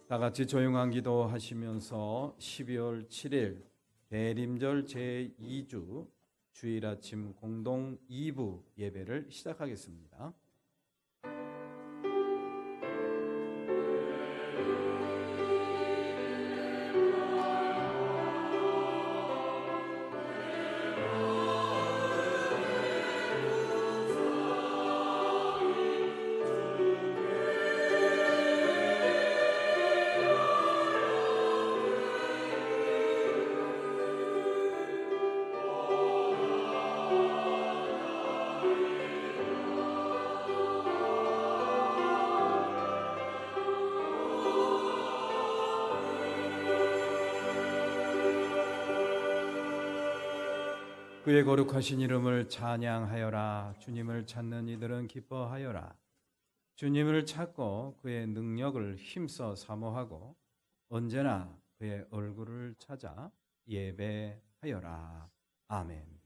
다 같이 조용한 기도 하시면서 12월 7일 대림절 제2주 주일 아침 공동 2부 예배를 시작하겠습니다. 그의 거룩하신 이름을 찬양하여라. 주님을 찾는 이들은 기뻐하여라. 주님을 찾고 그의 능력을 힘써 사모하고 언제나 그의 얼굴을 찾아 예배하여라. 아멘.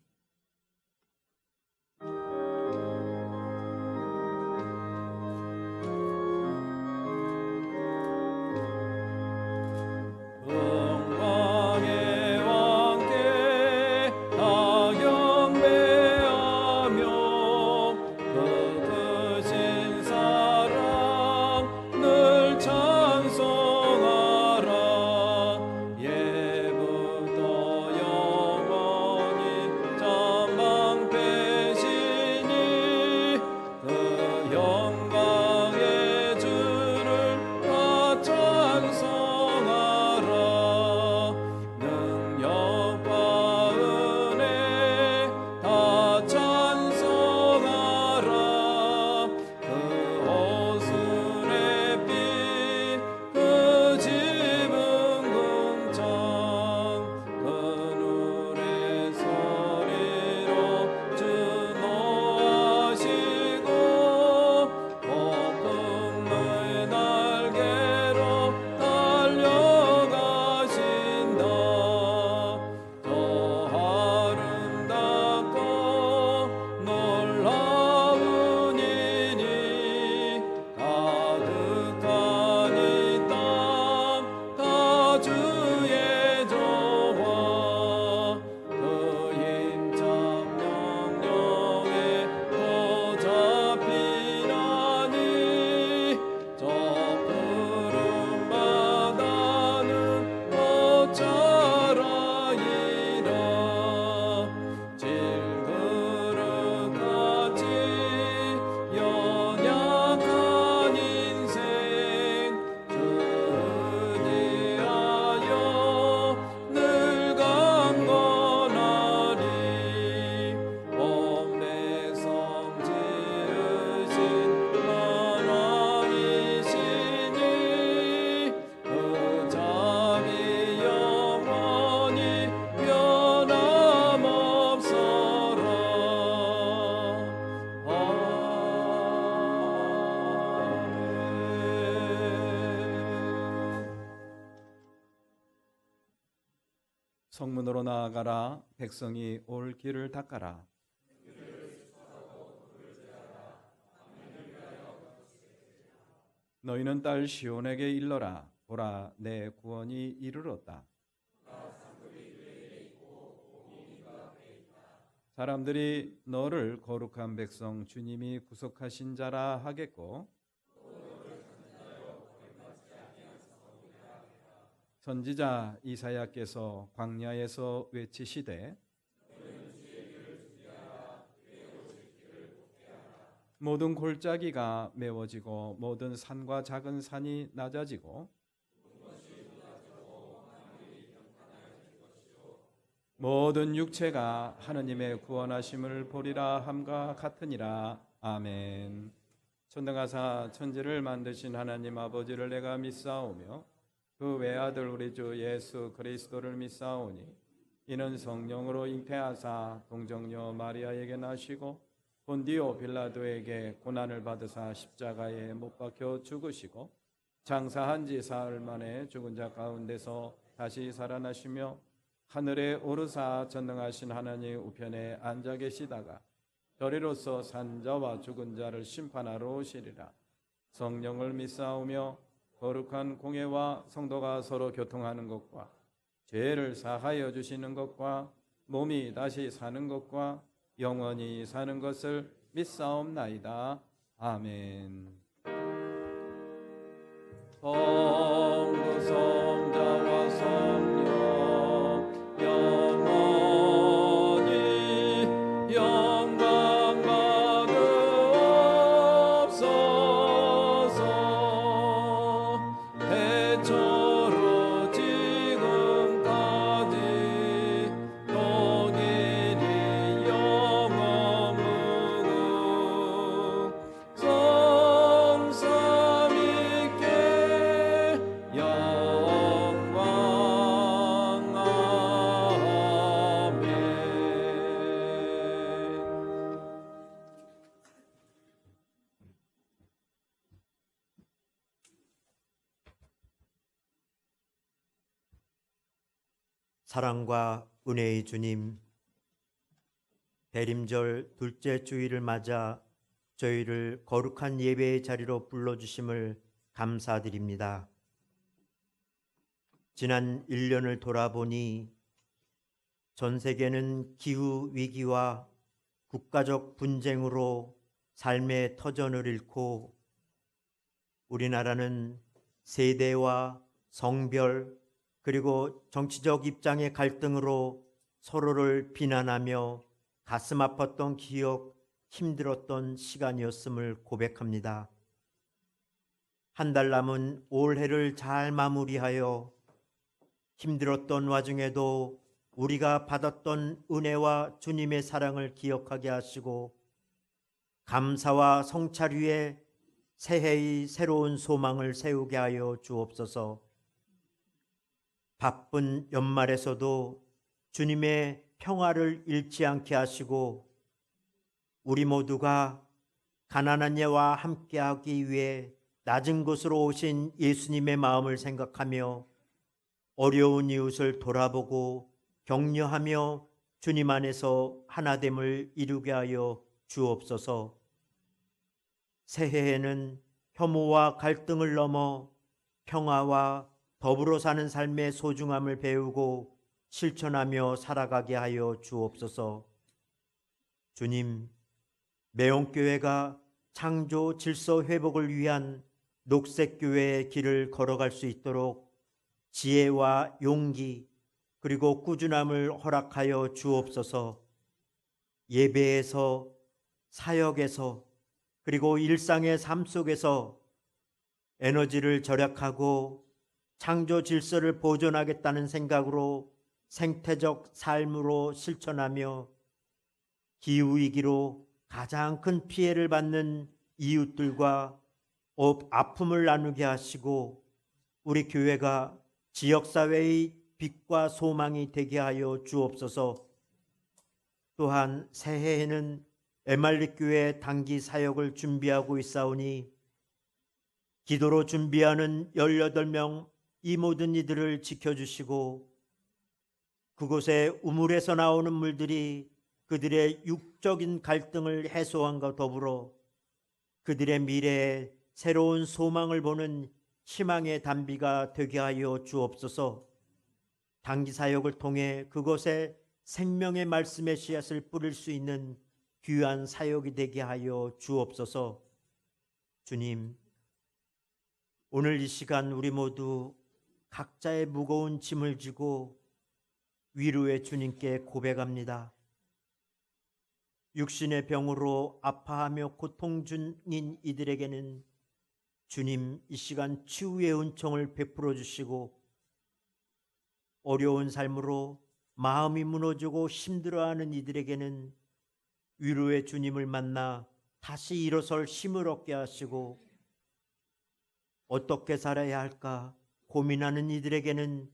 성문으로 나아가라. 백성이 올 길을 닦아라. 너희는 딸 시온에게 일러라. 보라, 내 구원이 이르렀다. 사람들이 너를 거룩한 백성 주님이 구속하신 자라 하겠고, 선지자 이사야께서 광야에서 외치시되 모든 골짜기가 메워지고 모든 산과 작은 산이 낮아지고 모든 육체가 하느님의 구원하심을 보리라 함과 같으니라. 아멘. 천등하사 천지를 만드신 하나님 아버지를 내가 믿사오며 그 외아들 우리 주 예수 그리스도를 믿사오니 이는 성령으로 잉태하사 동정녀 마리아에게 나시고 본디오 빌라도에게 고난을 받으사 십자가에 못 박혀 죽으시고 장사한 지 사흘 만에 죽은 자 가운데서 다시 살아나시며 하늘에 오르사 전능하신 하나님 우편에 앉아 계시다가 저리로서 산 자와 죽은 자를 심판하러 오시리라. 성령을 믿사오며 거룩한 공예와 성도가 서로 교통하는 것과 죄를 사하여 주시는 것과 몸이 다시 사는 것과 영원히 사는 것을 믿사옵나이다. 아멘. 성부 성자와 성령 영원히 영광 받으옵소서. 태초로 지금까지 동일이 영원 무궁 성삼위께 영광. 아멘. 사랑과 은혜의 주님, 대림절 둘째 주일을 맞아 저희를 거룩한 예배의 자리로 불러주심을 감사드립니다. 지난 1년을 돌아보니 전 세계는 기후 위기와 국가적 분쟁으로 삶의 터전을 잃고 우리나라는 세대와 성별 그리고 정치적 입장의 갈등으로 서로를 비난하며 가슴 아팠던 기억, 힘들었던 시간이었음을 고백합니다. 한 달 남은 올해를 잘 마무리하여 힘들었던 와중에도 우리가 받았던 은혜와 주님의 사랑을 기억하게 하시고 감사와 성찰 위에 새해의 새로운 소망을 세우게 하여 주옵소서. 바쁜 연말에서도 주님의 평화를 잃지 않게 하시고 우리 모두가 가난한 이와 함께하기 위해 낮은 곳으로 오신 예수님의 마음을 생각하며 어려운 이웃을 돌아보고 격려하며 주님 안에서 하나됨을 이루게 하여 주옵소서. 새해에는 혐오와 갈등을 넘어 평화와 더불어 사는 삶의 소중함을 배우고 실천하며 살아가게 하여 주옵소서. 주님, 매원교회가 창조 질서 회복을 위한 녹색교회의 길을 걸어갈 수 있도록 지혜와 용기 그리고 꾸준함을 허락하여 주옵소서. 예배에서, 사역에서 그리고 일상의 삶 속에서 에너지를 절약하고 창조 질서를 보존하겠다는 생각으로 생태적 삶으로 실천하며 기후위기로 가장 큰 피해를 받는 이웃들과 아픔을 나누게 하시고 우리 교회가 지역사회의 빛과 소망이 되게 하여 주옵소서. 또한 새해에는 에말릿교회 단기 사역을 준비하고 있사오니 기도로 준비하는 18명 이 모든 이들을 지켜주시고 그곳에 우물에서 나오는 물들이 그들의 육적인 갈등을 해소함과 더불어 그들의 미래에 새로운 소망을 보는 희망의 단비가 되게 하여 주옵소서. 단기 사역을 통해 그곳에 생명의 말씀의 씨앗을 뿌릴 수 있는 귀한 사역이 되게 하여 주옵소서. 주님, 오늘 이 시간 우리 모두 각자의 무거운 짐을 지고 위로의 주님께 고백합니다. 육신의 병으로 아파하며 고통 중인 이들에게는 주님 이 시간 치유의 은총을 베풀어 주시고 어려운 삶으로 마음이 무너지고 힘들어하는 이들에게는 위로의 주님을 만나 다시 일어설 힘을 얻게 하시고 어떻게 살아야 할까 고민하는 이들에게는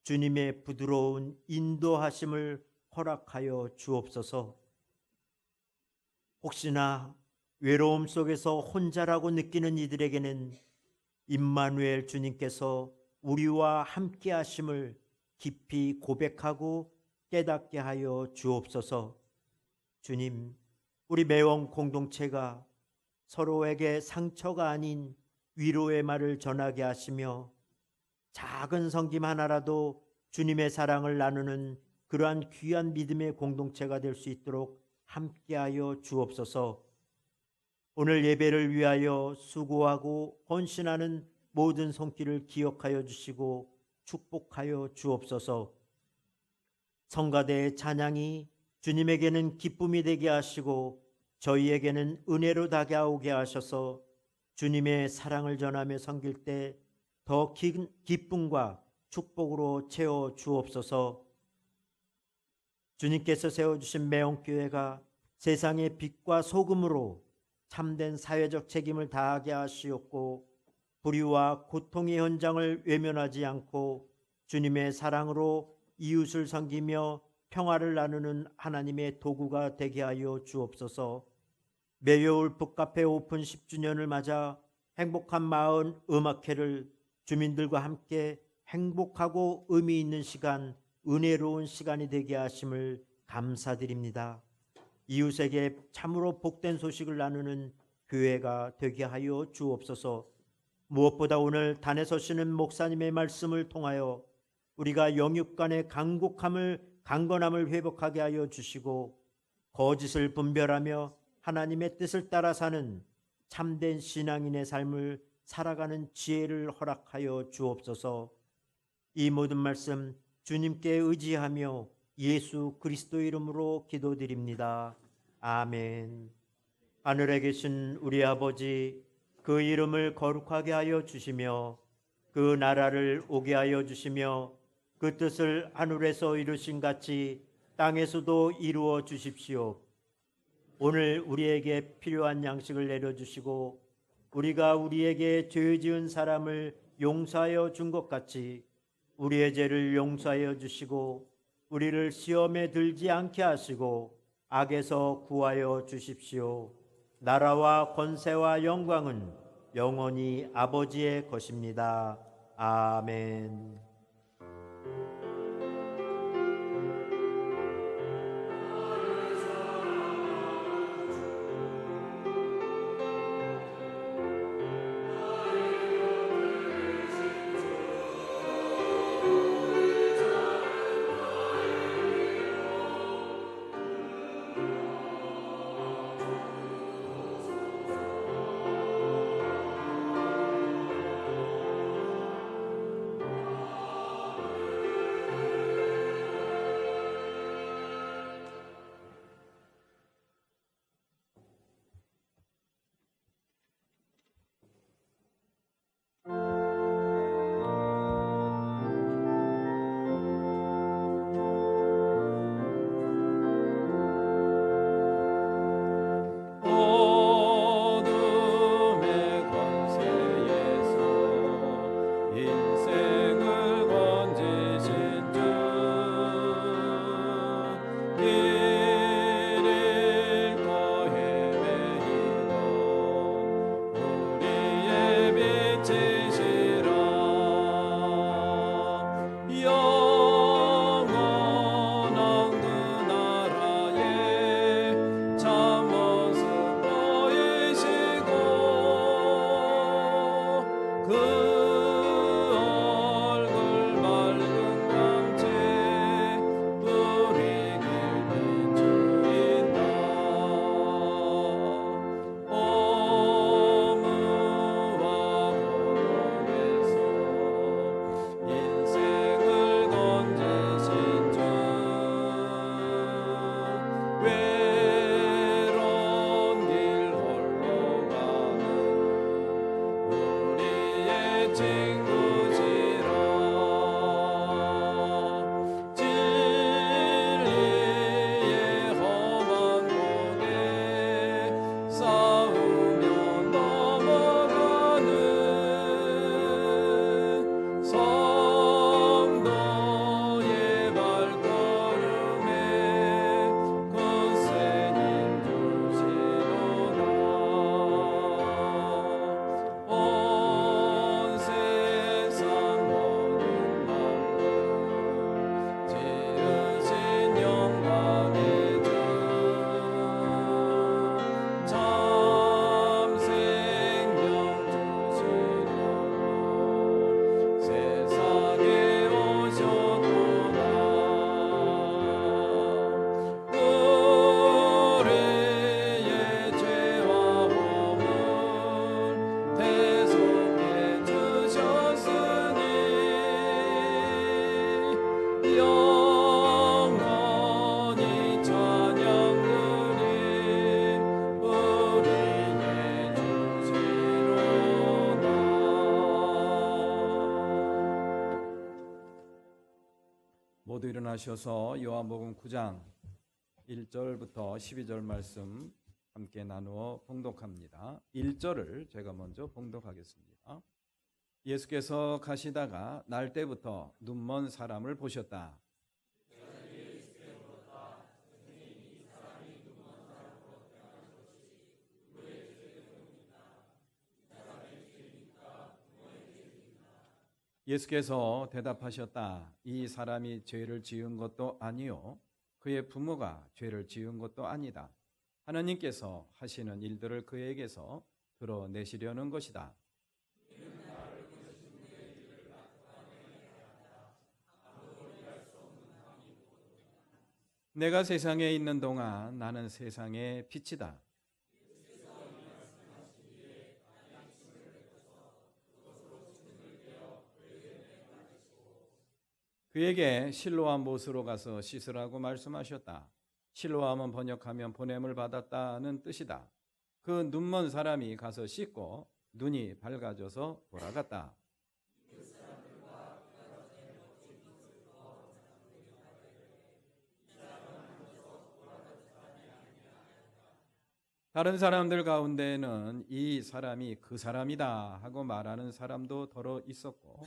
주님의 부드러운 인도하심을 허락하여 주옵소서. 혹시나 외로움 속에서 혼자라고 느끼는 이들에게는 임마누엘 주님께서 우리와 함께 하심을 깊이 고백하고 깨닫게 하여 주옵소서. 주님, 우리 매원 공동체가 서로에게 상처가 아닌 위로의 말을 전하게 하시며 작은 섬김 하나라도 주님의 사랑을 나누는 그러한 귀한 믿음의 공동체가 될 수 있도록 함께하여 주옵소서. 오늘 예배를 위하여 수고하고 헌신하는 모든 손길을 기억하여 주시고 축복하여 주옵소서. 성가대의 찬양이 주님에게는 기쁨이 되게 하시고 저희에게는 은혜로 다가오게 하셔서 주님의 사랑을 전하며 섬길 때 더 기쁨과 축복으로 채워 주옵소서. 주님께서 세워주신 매형교회가 세상의 빛과 소금으로 참된 사회적 책임을 다하게 하시옵고 불의와 고통의 현장을 외면하지 않고 주님의 사랑으로 이웃을 섬기며 평화를 나누는 하나님의 도구가 되게 하여 주옵소서. 매여울 북카페 오픈 10주년을 맞아 행복한 마을 음악회를 주민들과 함께 행복하고 의미 있는 시간, 은혜로운 시간이 되게 하심을 감사드립니다. 이웃에게 참으로 복된 소식을 나누는 교회가 되게 하여 주옵소서. 무엇보다 오늘 단에 서시는 목사님의 말씀을 통하여 우리가 영육간의 강건함을 회복하게 하여 주시고 거짓을 분별하며 하나님의 뜻을 따라 사는 참된 신앙인의 삶을 살아가는 지혜를 허락하여 주옵소서. 이 모든 말씀 주님께 의지하며 예수 그리스도 이름으로 기도드립니다. 아멘. 하늘에 계신 우리 아버지, 그 이름을 거룩하게 하여 주시며 그 나라를 오게 하여 주시며 그 뜻을 하늘에서 이루신 같이 땅에서도 이루어 주십시오. 오늘 우리에게 필요한 양식을 내려주시고 우리가 우리에게 죄 지은 사람을 용서하여 준 것 같이 우리의 죄를 용서하여 주시고 우리를 시험에 들지 않게 하시고 악에서 구하여 주십시오. 나라와 권세와 영광은 영원히 아버지의 것입니다. 아멘. 그 모두 일어나셔서 요한복음 9장 1절부터 12절 말씀 함께 나누어 봉독합니다. 1절을 제가 먼저 봉독하겠습니다. 예수께서 가시다가 날 때부터 눈먼 사람을 보셨다. 예수께서 대답하셨다. 이 사람이 죄를 지은 것도 아니요 그의 부모가 죄를 지은 것도 아니다. 하나님께서 하시는 일들을 그에게서 드러내시려는 것이다. 내가 세상에 있는 동안 나는 세상의 빛이다. 그에게 실로암 못으로 가서 씻으라고 말씀하셨다. 실로암은 번역하면 보냄을 받았다는 뜻이다. 그 눈먼 사람이 가서 씻고 눈이 밝아져서 돌아갔다. 다른 사람들 가운데는 이 사람이 그 사람이다 하고 말하는 사람도 더러 있었고,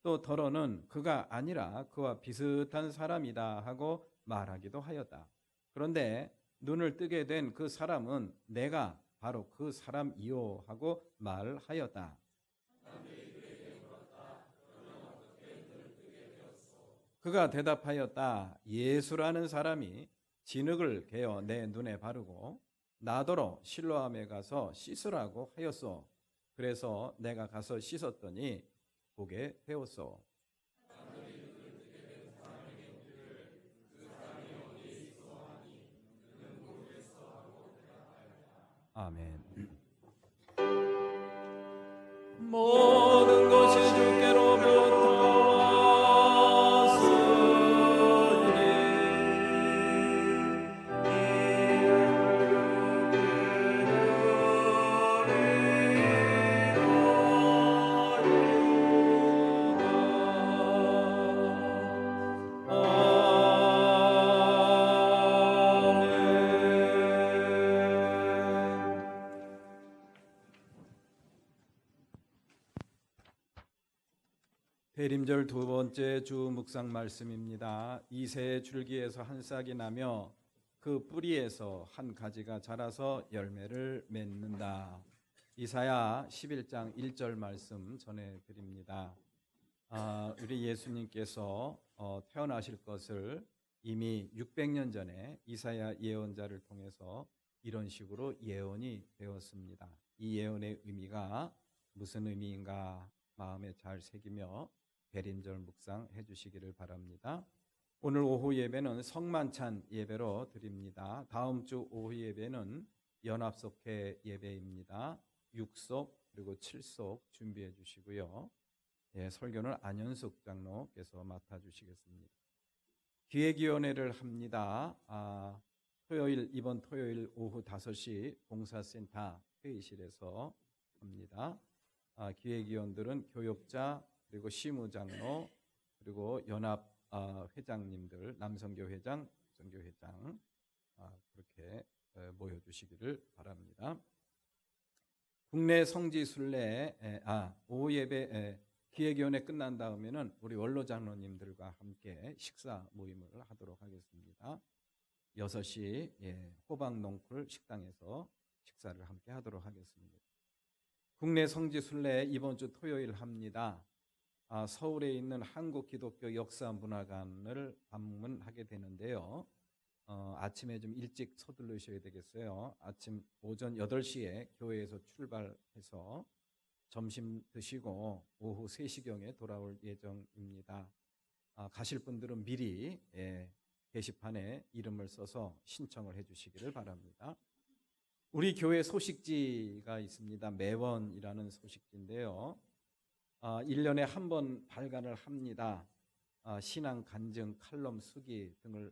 또 더러는 그가 아니라 그와 비슷한 사람이다 하고 말하기도 하였다. 그런데 눈을 뜨게 된 그 사람은 내가 바로 그 사람이요 하고 말하였다. 그가 대답하였다. 예수라는 사람이 진흙을 개어 내 눈에 바르고 나더러 실로암에 가서 씻으라고 하였소. 그래서 내가 가서 씻었더니 보게 되었소. 아멘. 모든 것이 주께로부터 대림절 두 번째 주 묵상 말씀입니다. 이새의 줄기에서 한 싹이 나며 그 뿌리에서 한 가지가 자라서 열매를 맺는다. 이사야 11장 1절 말씀 전해드립니다. 우리 예수님께서 태어나실 것을 이미 600년 전에 이사야 예언자를 통해서 이런 식으로 예언이 되었습니다. 이 예언의 의미가 무슨 의미인가 마음에 잘 새기며 대림절 묵상해 주시기를 바랍니다. 오늘 오후 예배는 성만찬 예배로 드립니다. 다음 주 오후 예배는 연합속회 예배입니다. 6속 그리고 7속 준비해 주시고요. 설교는 안현숙 장로께서 맡아주시겠습니다. 기획위원회를 합니다. 이번 토요일 오후 5시 봉사센터 회의실에서 합니다. 기획위원들은 교역자 그리고 시무장로 그리고 연합 회장님들 남성교 회장, 성교 회장 그렇게 모여주시기를 바랍니다. 국내 성지순례 오후 예배 기획위원회 끝난 다음에는 우리 원로 장로님들과 함께 식사 모임을 하도록 하겠습니다. 6시 호박농풀 식당에서 식사를 함께 하도록 하겠습니다. 국내 성지순례 이번 주 토요일 합니다. 서울에 있는 한국기독교역사문화관을 방문하게 되는데요. 아침에 좀 일찍 서둘러셔야 되겠어요. 오전 8시에 교회에서 출발해서 점심 드시고 오후 3시경에 돌아올 예정입니다. 가실 분들은 미리 게시판에 이름을 써서 신청을 해주시기를 바랍니다. 우리 교회 소식지가 있습니다. 매원이라는 소식지인데요. 1년에 한 번 발간을 합니다. 신앙 간증, 칼럼, 수기 등을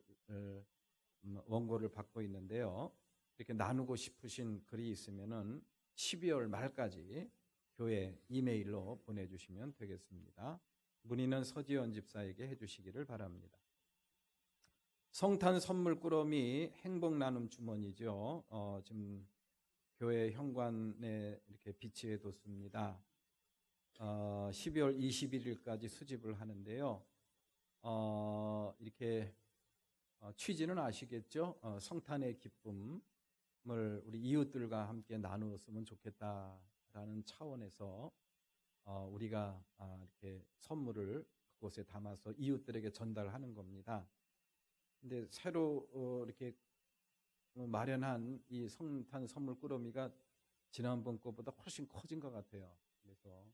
원고를 받고 있는데요. 이렇게 나누고 싶으신 글이 있으면은 12월 말까지 교회 이메일로 보내주시면 되겠습니다. 문의는 서지연 집사에게 해주시기를 바랍니다. 성탄 선물 꾸러미 행복 나눔 주머니죠. 지금 교회 현관에 이렇게 비치해 뒀습니다. 12월 21일까지 수집을 하는데요. 이렇게 취지는 아시겠죠? 성탄의 기쁨을 우리 이웃들과 함께 나누었으면 좋겠다라는 차원에서 우리가 이렇게 선물을 그곳에 담아서 이웃들에게 전달하는 겁니다. 근데 새로 이렇게 마련한 이 성탄 선물 꾸러미가 지난번 거보다 훨씬 커진 것 같아요. 그래서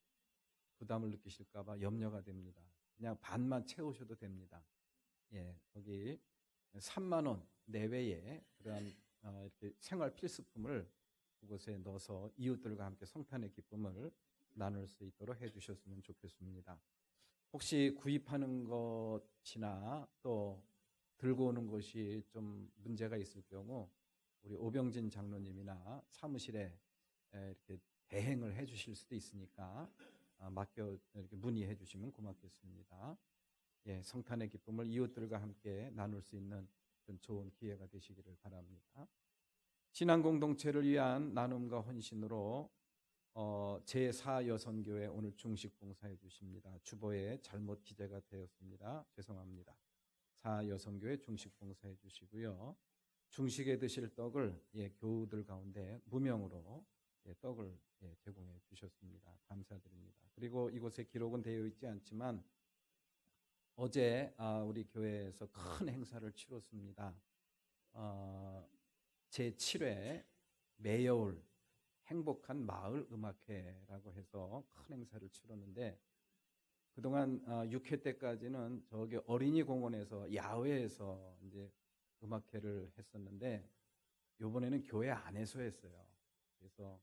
부담을 느끼실까봐 염려가 됩니다. 그냥 반만 채우셔도 됩니다. 예, 거기 3만 원 내외의 그러한 이렇게 생활 필수품을 그곳에 넣어서 이웃들과 함께 성탄의 기쁨을 나눌 수 있도록 해주셨으면 좋겠습니다. 혹시 구입하는 것이나 또 들고 오는 것이 좀 문제가 있을 경우 우리 오병진 장로님이나 사무실에 이렇게 대행을 해주실 수도 있으니까 맡겨 이렇게 문의해 주시면 고맙겠습니다. 예, 성탄의 기쁨을 이웃들과 함께 나눌 수 있는 그런 좋은 기회가 되시기를 바랍니다. 신앙 공동체를 위한 나눔과 헌신으로 제4여선교회 오늘 중식 봉사해 주십니다. 주보에 잘못 기재가 되었습니다. 죄송합니다. 4여선교회 중식 봉사해 주시고요. 중식에 드실 떡을 교우들 가운데 무명으로 떡을 제공해 주셨습니다. 감사드립니다. 그리고 이곳에 기록은 되어 있지 않지만 어제 우리 교회에서 큰 행사를 치렀습니다. 제7회 매여울 행복한 마을 음악회라고 해서 큰 행사를 치렀는데 그동안 6회 때까지는 저기 어린이 공원에서 야외에서 이제 음악회를 했었는데 이번에는 교회 안에서 했어요. 그래서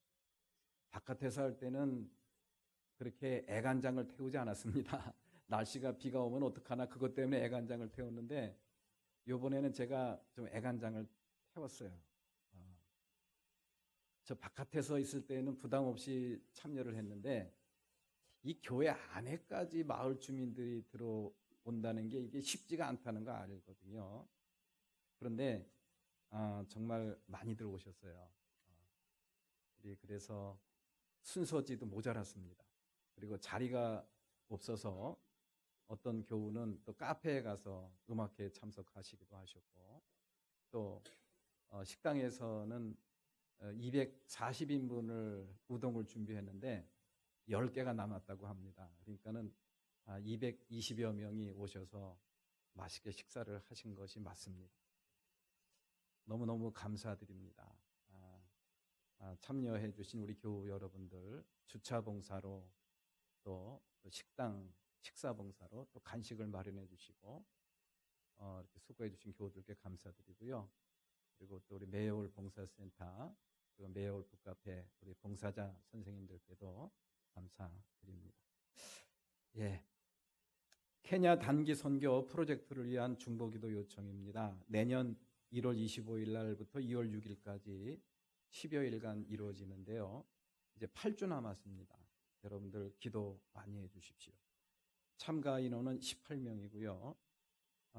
바깥에서 할 때는 그렇게 애간장을 태우지 않았습니다. 날씨가 비가 오면 어떡하나 그것 때문에 애간장을 태웠는데 이번에는 제가 좀 애간장을 태웠어요. 저 바깥에서 있을 때는 부담 없이 참여를 했는데 이 교회 안에까지 마을 주민들이 들어온다는 게 이게 쉽지가 않다는 거 알거든요. 그런데 정말 많이 들어오셨어요. 우리 그래서 순서지도 모자랐습니다. 그리고 자리가 없어서 어떤 교우는 또 카페에 가서 음악회에 참석하시기도 하셨고 또 식당에서는 240인분을 우동을 준비했는데 10개가 남았다고 합니다. 그러니까는 220여 명이 오셔서 맛있게 식사를 하신 것이 맞습니다. 너무너무 감사드립니다. 참여해 주신 우리 교우 여러분들 주차 봉사로 또 식당 식사 봉사로 또 간식을 마련해 주시고 이렇게 수고해 주신 교우들께 감사드리고요. 그리고 또 우리 매여울 봉사센터 그리고 매여울 북카페 우리 봉사자 선생님들께도 감사드립니다. 예, 케냐 단기 선교 프로젝트를 위한 중보기도 요청입니다. 내년 1월 25일 날부터 2월 6일까지 10여일간 이루어지는데요. 이제 8주 남았습니다. 여러분들 기도 많이 해주십시오. 참가 인원은 18명이고요.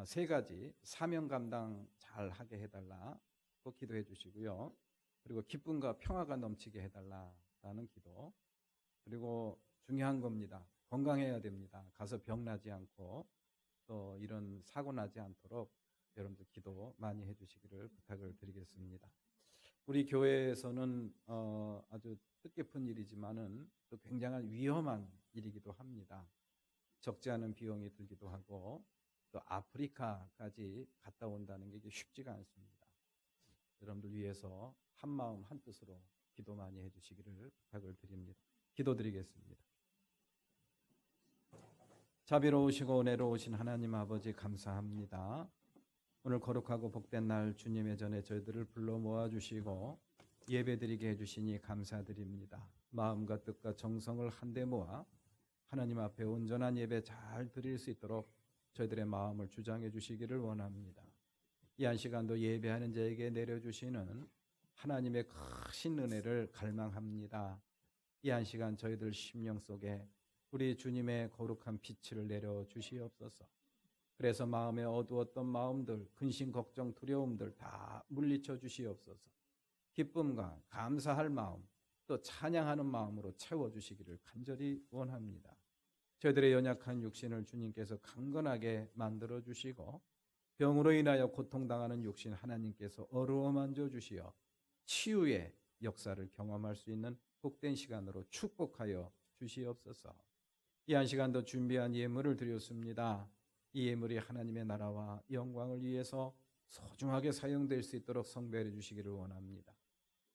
세 가지 사명 감당 잘 하게 해달라 꼭 기도해 주시고요. 그리고 기쁨과 평화가 넘치게 해달라라는 기도. 그리고 중요한 겁니다. 건강해야 됩니다. 가서 병나지 않고 또 이런 사고 나지 않도록 여러분들 기도 많이 해주시기를 부탁을 드리겠습니다. 우리 교회에서는 아주 뜻깊은 일이지만은 또 굉장한 위험한 일이기도 합니다. 적지 않은 비용이 들기도 하고 또 아프리카까지 갔다 온다는 게 쉽지가 않습니다. 여러분들 위해서 한 마음 한 뜻으로 기도 많이 해주시기를 부탁을 드립니다. 기도드리겠습니다. 자비로우시고 은혜로우신 하나님 아버지 감사합니다. 오늘 거룩하고 복된 날 주님의 전에 저희들을 불러 모아주시고 예배드리게 해주시니 감사드립니다. 마음과 뜻과 정성을 한데 모아 하나님 앞에 온전한 예배 잘 드릴 수 있도록 저희들의 마음을 주장해 주시기를 원합니다. 이 한 시간도 예배하는 자에게 내려주시는 하나님의 크신 은혜를 갈망합니다. 이 한 시간 저희들 심령 속에 우리 주님의 거룩한 빛을 내려 주시옵소서. 그래서 마음에 어두웠던 마음들, 근심, 걱정, 두려움들 다 물리쳐 주시옵소서. 기쁨과 감사할 마음, 또 찬양하는 마음으로 채워주시기를 간절히 원합니다. 저희들의 연약한 육신을 주님께서 강건하게 만들어 주시고 병으로 인하여 고통당하는 육신 하나님께서 어루어 만져 주시어 치유의 역사를 경험할 수 있는 복된 시간으로 축복하여 주시옵소서. 이 한 시간도 준비한 예물을 드렸습니다. 이 예물이 하나님의 나라와 영광을 위해서 소중하게 사용될 수 있도록 성배해 주시기를 원합니다.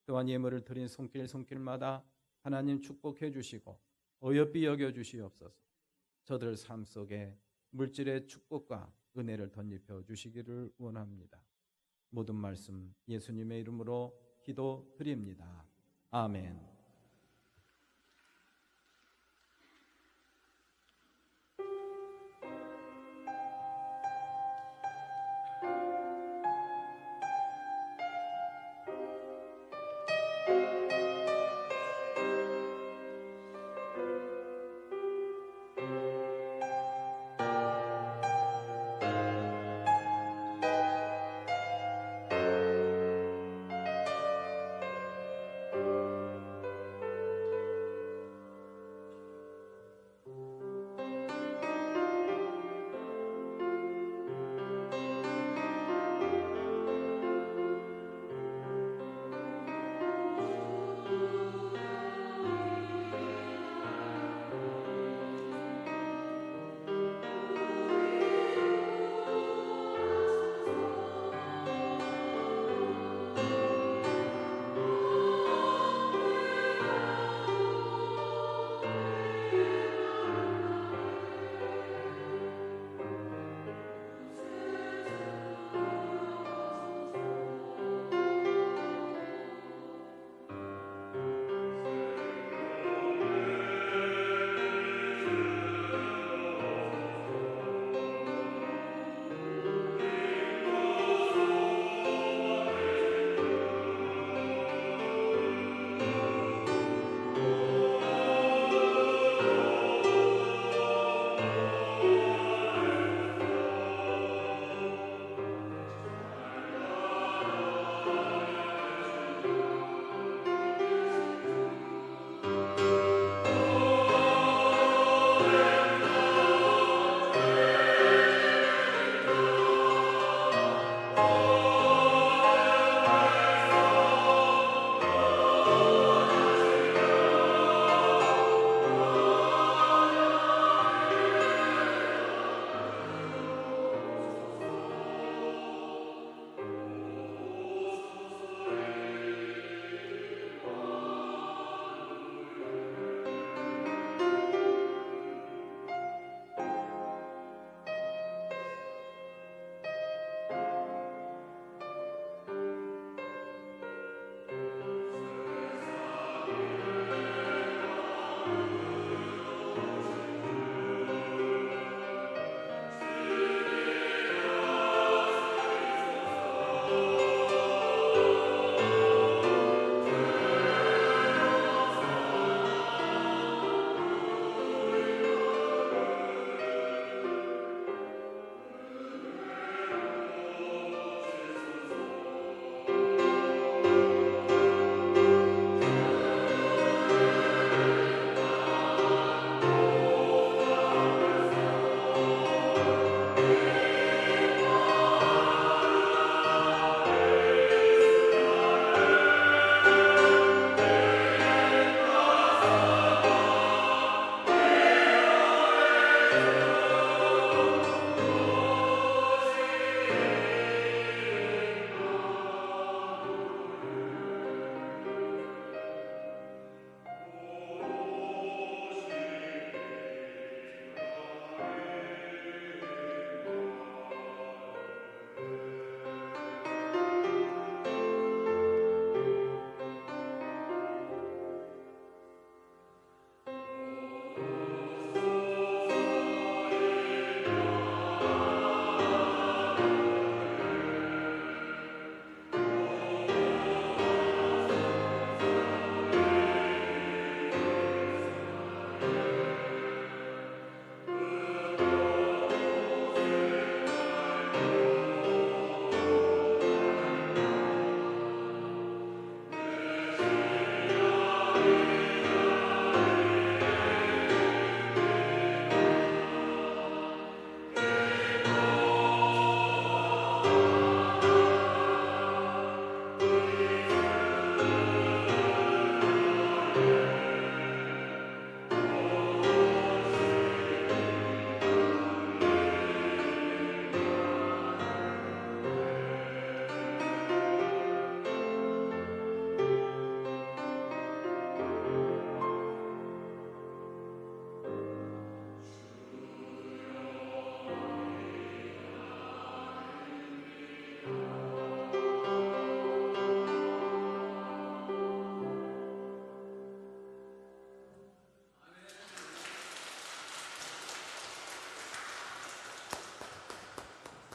또한 예물을 드린 손길마다 하나님 축복해 주시고 어여삐 여겨 주시옵소서. 저들 삶 속에 물질의 축복과 은혜를 덧입혀 주시기를 원합니다. 모든 말씀 예수님의 이름으로 기도드립니다. 아멘.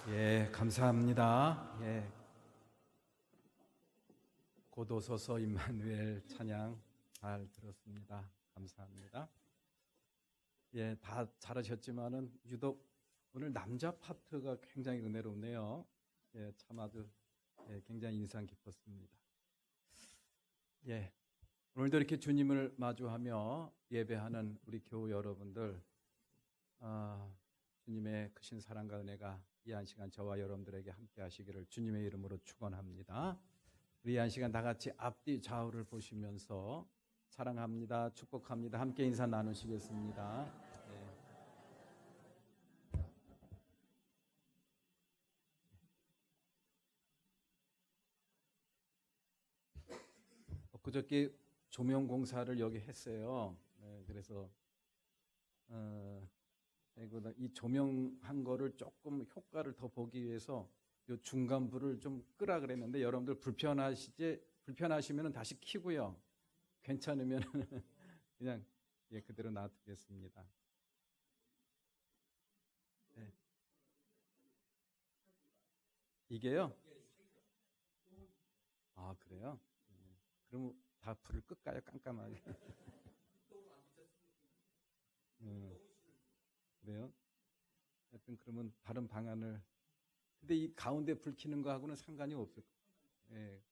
예, 감사합니다. 예, 고도소서 임마누엘 찬양 잘 들었습니다. 감사합니다. 예, 다 잘하셨지만은 유독 오늘 남자 파트가 굉장히 은혜롭네요. 예, 참 아주 굉장히 인상 깊었습니다. 예, 오늘도 이렇게 주님을 마주하며 예배하는 우리 교우 여러분들, 주님의 크신 사랑과 은혜가 이 한 시간 저와 여러분들에게 함께 하시기를 주님의 이름으로 축원합니다. 우리 이 한 시간 다 같이 앞뒤 좌우를 보시면서 사랑합니다, 축복합니다, 함께 인사 나누시겠습니다. 그저께 조명 공사를 여기 했어요. 그래서 이 조명한 거를 조금 효과를 더 보기 위해서 요 중간 불을 좀 끄라 그랬는데 여러분들 불편하시면 다시 켜고요. 괜찮으면 그냥 그대로 놔두겠습니다. 네. 이게요? 아, 그래요? 그럼 다 불을 끌까요? 깜깜하게. 그래요? 하여튼 그러면 다른 방안을. 근데 이 가운데 불 켜는 거하고는 상관이 없을 거예요. 예.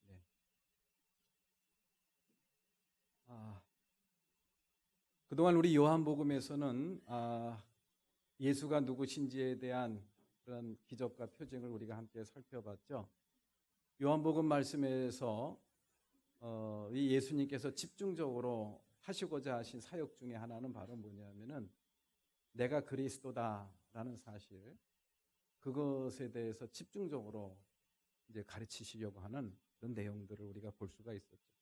네. 그동안 우리 요한복음에서는 예수가 누구신지에 대한 그런 기적과 표징을 우리가 함께 살펴봤죠. 요한복음 말씀에서 이 예수님께서 집중적으로 하시고자 하신 사역 중에 하나는 바로 뭐냐면은 내가 그리스도다라는 사실, 그것에 대해서 집중적으로 이제 가르치시려고 하는 그런 내용들을 우리가 볼 수가 있었죠.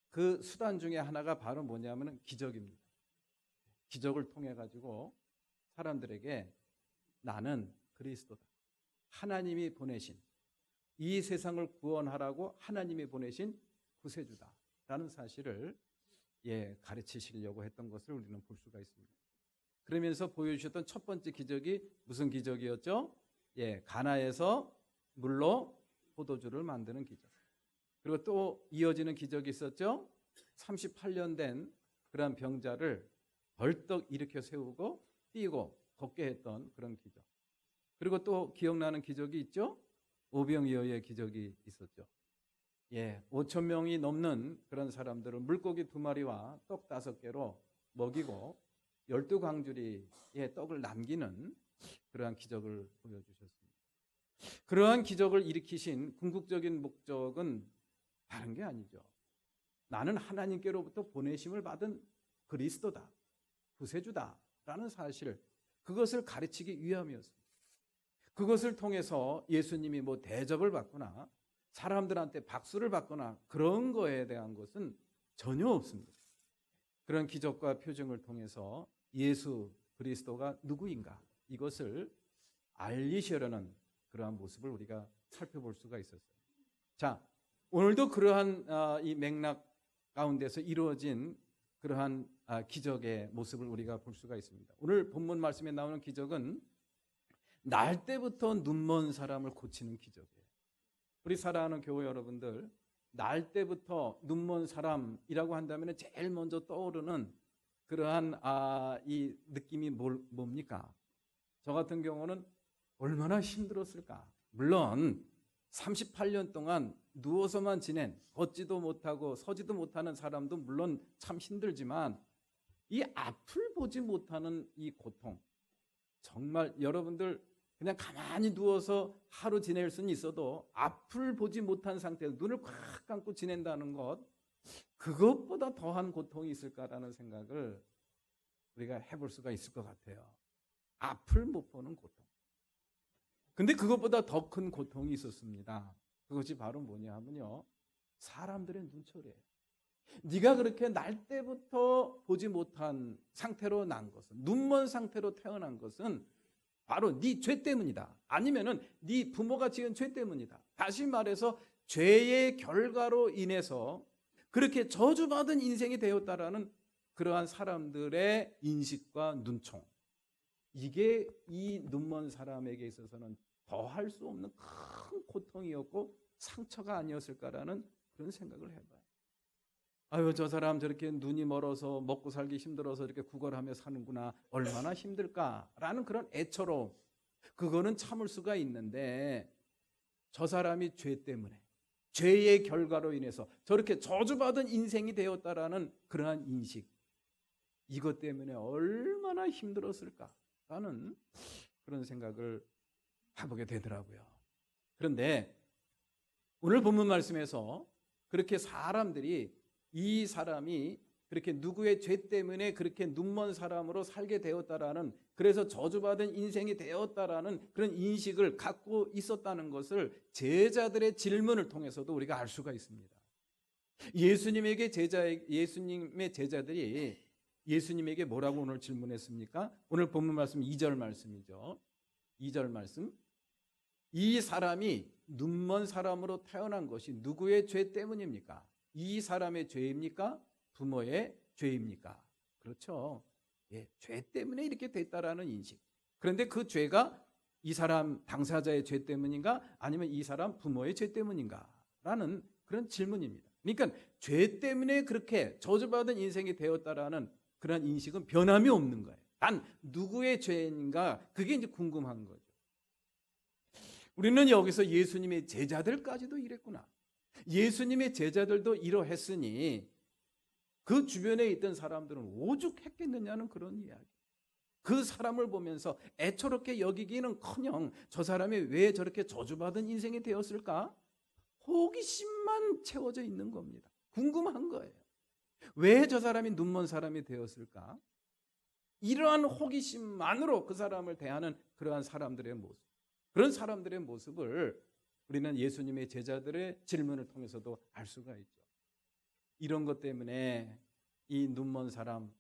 그 수단 중에 하나가 바로 뭐냐면은 기적입니다. 기적을 통해 가지고 사람들에게 나는 그리스도다, 하나님이 보내신, 이 세상을 구원하라고 하나님이 보내신 구세주다라는 사실을 가르치시려고 했던 것을 우리는 볼 수가 있습니다. 그러면서 보여주셨던 첫 번째 기적이 무슨 기적이었죠? 가나에서 물로 포도주를 만드는 기적. 그리고 또 이어지는 기적이 있었죠? 38년 된 그런 병자를 벌떡 일으켜 세우고 뛰고 걷게 했던 그런 기적. 그리고 또 기억나는 기적이 있죠? 오병이어의 기적이 있었죠. 5천 명이 넘는 그런 사람들을 물고기 2마리와 떡 5개로 먹이고 12광주리의 떡을 남기는 그러한 기적을 보여주셨습니다. 그러한 기적을 일으키신 궁극적인 목적은 다른 게 아니죠. 나는 하나님께로부터 보내심을 받은 그리스도다, 구세주다라는 사실, 그것을 가르치기 위함이었습니다. 그것을 통해서 예수님이 뭐 대접을 받거나 사람들한테 박수를 받거나 그런 거에 대한 것은 전혀 없습니다. 그런 기적과 표징을 통해서 예수 그리스도가 누구인가, 이것을 알리시려는 그러한 모습을 우리가 살펴볼 수가 있었어요. 자, 오늘도 그러한 이 맥락 가운데서 이루어진 그러한 기적의 모습을 우리가 볼 수가 있습니다. 오늘 본문 말씀에 나오는 기적은 날 때부터 눈먼 사람을 고치는 기적이에요. 우리 사랑하는 교회 여러분들, 날 때부터 눈먼 사람이라고 한다면 제일 먼저 떠오르는 그러한 이 느낌이 뭡니까? 저 같은 경우는 얼마나 힘들었을까? 물론 38년 동안 누워서만 지낸, 걷지도 못하고 서지도 못하는 사람도 물론 참 힘들지만 이 앞을 보지 못하는 이 고통, 정말 여러분들 그냥 가만히 누워서 하루 지낼 수는 있어도 앞을 보지 못한 상태에서 눈을 꽉 감고 지낸다는 것, 그것보다 더한 고통이 있을까라는 생각을 우리가 해볼 수가 있을 것 같아요. 앞을 못 보는 고통. 근데 그것보다 더 큰 고통이 있었습니다. 그것이 바로 뭐냐 하면요, 사람들의 눈초리예요. 네가 그렇게 날 때부터 보지 못한 상태로 난 것은, 눈먼 상태로 태어난 것은 바로 네 죄 때문이다. 아니면은 네 부모가 지은 죄 때문이다. 다시 말해서 죄의 결과로 인해서 그렇게 저주받은 인생이 되었다라는 그러한 사람들의 인식과 눈총, 이게 이 눈먼 사람에게 있어서는 더할 수 없는 큰 고통이었고 상처가 아니었을까라는 그런 생각을 해봐요. 아유, 저 사람 저렇게 눈이 멀어서 먹고 살기 힘들어서 이렇게 구걸하며 사는구나. 얼마나 힘들까라는 그런 애처로움. 그거는 참을 수가 있는데 저 사람이 죄 때문에 죄의 결과로 인해서 저렇게 저주받은 인생이 되었다라는 그러한 인식. 이것 때문에 얼마나 힘들었을까라는 그런 생각을 해보게 되더라고요. 그런데 오늘 본문 말씀에서 그렇게 사람들이 이 사람이 그렇게 누구의 죄 때문에 그렇게 눈먼 사람으로 살게 되었다라는, 그래서 저주받은 인생이 되었다라는 그런 인식을 갖고 있었다는 것을 제자들의 질문을 통해서도 우리가 알 수가 있습니다. 예수님의 제자들이 예수님에게 뭐라고 오늘 질문했습니까? 오늘 본문 말씀 2절 말씀이죠. 2절 말씀. 이 사람이 눈먼 사람으로 태어난 것이 누구의 죄 때문입니까? 이 사람의 죄입니까? 부모의 죄입니까? 그렇죠. 예, 죄 때문에 이렇게 됐다라는 인식. 그런데 그 죄가 이 사람 당사자의 죄 때문인가? 아니면 이 사람 부모의 죄 때문인가? 라는 그런 질문입니다. 그러니까 죄 때문에 그렇게 저주받은 인생이 되었다라는 그런 인식은 변함이 없는 거예요. 단 누구의 죄인가? 그게 이제 궁금한 거죠. 우리는 여기서 예수님의 제자들까지도 이랬구나. 예수님의 제자들도 이러했으니 그 주변에 있던 사람들은 오죽했겠느냐는 그런 이야기. 그 사람을 보면서 애처롭게 여기기는커녕 저 사람이 왜 저렇게 저주받은 인생이 되었을까? 호기심만 채워져 있는 겁니다. 궁금한 거예요. 왜 저 사람이 눈먼 사람이 되었을까? 이러한 호기심만으로 그 사람을 대하는 그러한 사람들의 모습, 그런 사람들의 모습을 우리는 예수님의 제자들의 질문을 통해서도 알 수가 있죠. 이런 것 때문에 이 눈먼 사람,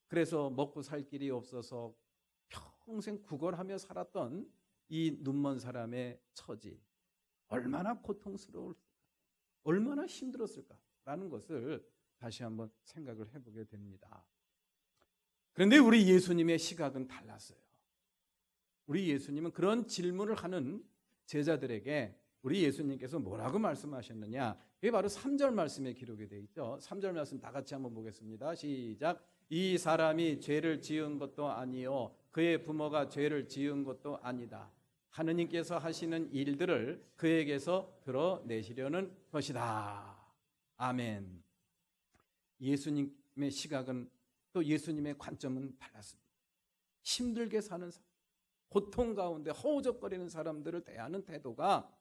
그래서 먹고 살 길이 없어서 평생 구걸하며 살았던 이 눈먼 사람의 처지, 얼마나 고통스러울까, 얼마나 힘들었을까라는 것을 다시 한번 생각을 해보게 됩니다. 그런데 우리 예수님의 시각은 달랐어요. 우리 예수님은 그런 질문을 하는 제자들에게 우리 예수님께서 뭐라고 말씀하셨느냐? 이게 바로 3절 말씀에 기록이 되어 있죠. 3절 말씀 다 같이 한번 보겠습니다. 시작. 이 사람이 죄를 지은 것도 아니요 그의 부모가 죄를 지은 것도 아니다. 하느님께서 하시는 일들을 그에게서 드러내시려는 것이다. 아멘. 예수님의 시각은, 또 예수님의 관점은 달랐습니다. 힘들게 사는 사람, 고통 가운데 허우적거리는 사람들을 대하는 태도가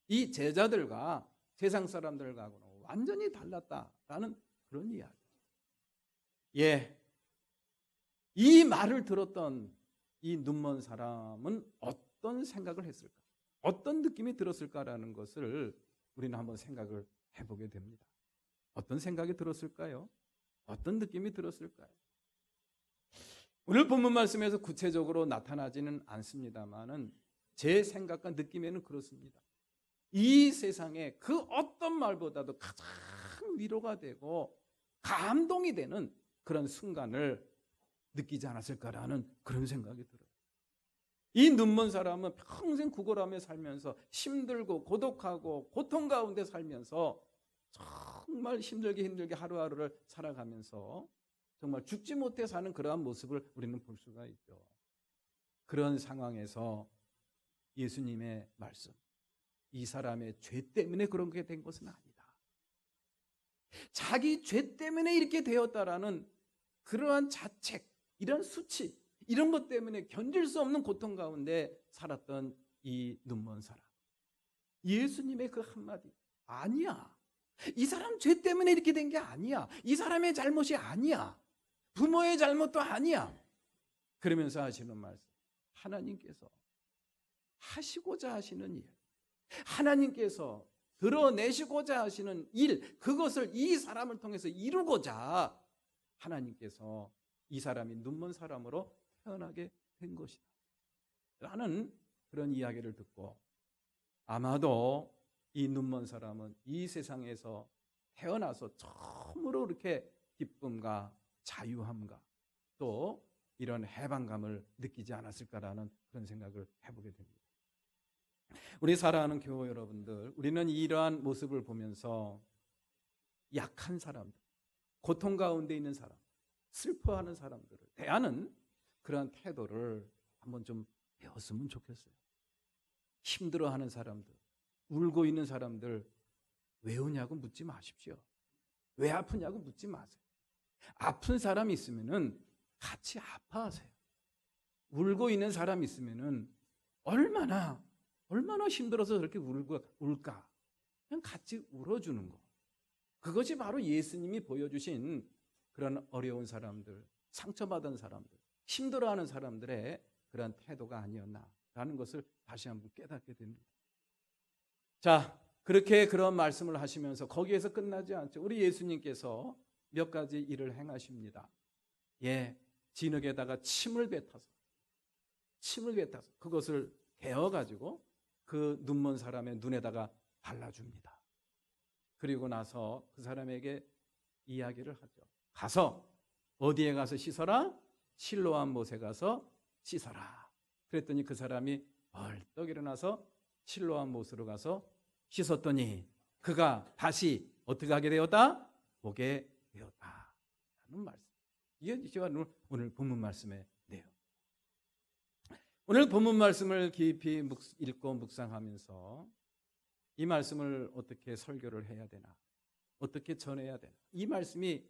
이 제자들과 세상 사람들과는 완전히 달랐다라는 그런 이야기. 예, 이 말을 들었던 이 눈먼 사람은 어떤 생각을 했을까? 어떤 느낌이 들었을까라는 것을 우리는 한번 생각을 해보게 됩니다. 어떤 생각이 들었을까요? 어떤 느낌이 들었을까요? 오늘 본문 말씀에서 구체적으로 나타나지는 않습니다만은 제 생각과 느낌에는 그렇습니다. 이 세상에 그 어떤 말보다도 가장 위로가 되고 감동이 되는 그런 순간을 느끼지 않았을까라는 그런 생각이 들어요. 이 눈먼 사람은 평생 구걸하며 살면서 힘들고 고독하고 고통 가운데 살면서 정말 힘들게 하루하루를 살아가면서 정말 죽지 못해 사는 그러한 모습을 우리는 볼 수가 있죠. 그런 상황에서 예수님의 말씀, 이 사람의 죄 때문에 그런 게 된 것은 아니다. 자기 죄 때문에 이렇게 되었다라는 그러한 자책, 이런 수치, 이런 것 때문에 견딜 수 없는 고통 가운데 살았던 이 눈먼 사람. 예수님의 그 한마디, 아니야. 이 사람 죄 때문에 이렇게 된 게 아니야. 이 사람의 잘못이 아니야. 부모의 잘못도 아니야. 그러면서 하시는 말씀, 하나님께서 하시고자 하시는 일, 하나님께서 드러내시고자 하시는 일, 그것을 이 사람을 통해서 이루고자 하나님께서 이 사람이 눈먼 사람으로 태어나게 된 것이다 라는 그런 이야기를 듣고, 아마도 이 눈먼 사람은 이 세상에서 태어나서 처음으로 이렇게 기쁨과 자유함과 또 이런 해방감을 느끼지 않았을까라는 그런 생각을 해보게 됩니다. 우리 사랑하는 교회 여러분들, 우리는 이러한 모습을 보면서 약한 사람들, 고통 가운데 있는 사람, 슬퍼하는 사람들을 대하는 그러한 태도를 한번 좀 배웠으면 좋겠어요. 힘들어하는 사람들, 울고 있는 사람들, 왜 우냐고 묻지 마십시오. 왜 아프냐고 묻지 마세요. 아픈 사람이 있으면은 같이 아파하세요. 울고 있는 사람이 있으면은 얼마나 힘들어서 그렇게 울까? 그냥 같이 울어주는 거. 그것이 바로 예수님이 보여주신 그런 어려운 사람들, 상처받은 사람들, 힘들어하는 사람들의 그런 태도가 아니었나라는 것을 다시 한번 깨닫게 됩니다. 자, 그렇게 그런 말씀을 하시면서 거기에서 끝나지 않죠. 우리 예수님께서 몇 가지 일을 행하십니다. 진흙에다가 침을 뱉어서 그것을 개어가지고 그 눈먼 사람의 눈에다가 발라줍니다. 그리고 나서 그 사람에게 이야기를 하죠. 가서 어디에 가서 씻어라? 실로암 못에 가서 씻어라. 그랬더니 그 사람이 벌떡 일어나서 실로암 못으로 가서 씻었더니 그가 다시 어떻게 하게 되었다? 보게 되었다. 라는 말씀. 이게 오늘 본문 말씀의 내용. 오늘 본문 말씀을 깊이 읽고 묵상하면서 이 말씀을 어떻게 설교를 해야 되나? 어떻게 전해야 되나? 이 말씀이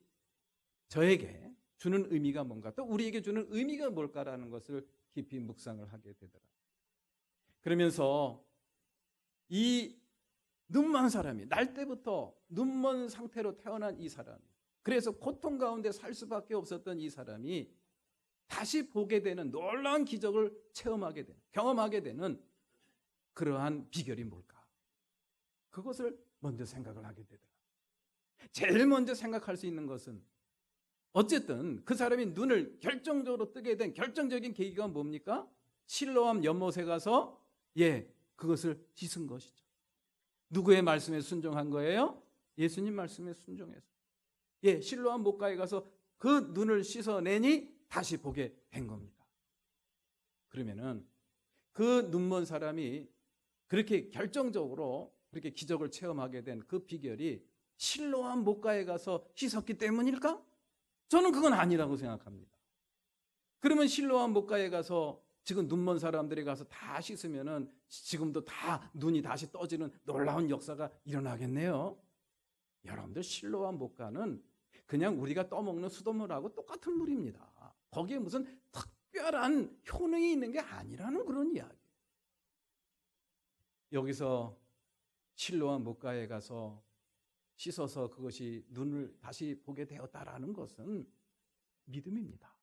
저에게 주는 의미가 뭔가, 또 우리에게 주는 의미가 뭘까라는 것을 깊이 묵상을 하게 되더라. 그러면서 이 눈먼 사람이, 날 때부터 눈먼 상태로 태어난 이 사람이, 그래서 고통 가운데 살 수밖에 없었던 이 사람이 다시 보게 되는 놀라운 기적을 체험하게 되는, 경험하게 되는 그러한 비결이 뭘까? 그것을 먼저 생각을 하게 되더라. 제일 먼저 생각할 수 있는 것은 어쨌든 그 사람이 눈을 결정적으로 뜨게 된 결정적인 계기가 뭡니까? 실로암 연못에 가서 그것을 씻은 것이죠. 누구의 말씀에 순종한 거예요? 예수님 말씀에 순종해서. 실로암 못가에 가서 그 눈을 씻어내니 다시 보게 된 겁니다. 그러면은 그 눈먼 사람이 그렇게 결정적으로 그렇게 기적을 체험하게 된 그 비결이 실로암 못가에 가서 씻었기 때문일까? 저는 그건 아니라고 생각합니다. 그러면 실로암 못가에 가서 지금 눈먼 사람들이 가서 다 씻으면은 지금도 다 눈이 다시 떠지는 놀라운 역사가 일어나겠네요. 여러분들, 실로암 못가는 그냥 우리가 떠먹는 수돗물하고 똑같은 물입니다. 거기에 무슨 특별한 효능이 있는 게 아니라는 그런 이야기. 여기서 실로암 못가에 가서 씻어서 그것이 눈을 다시 보게 되었다라는 것은 믿음입니다.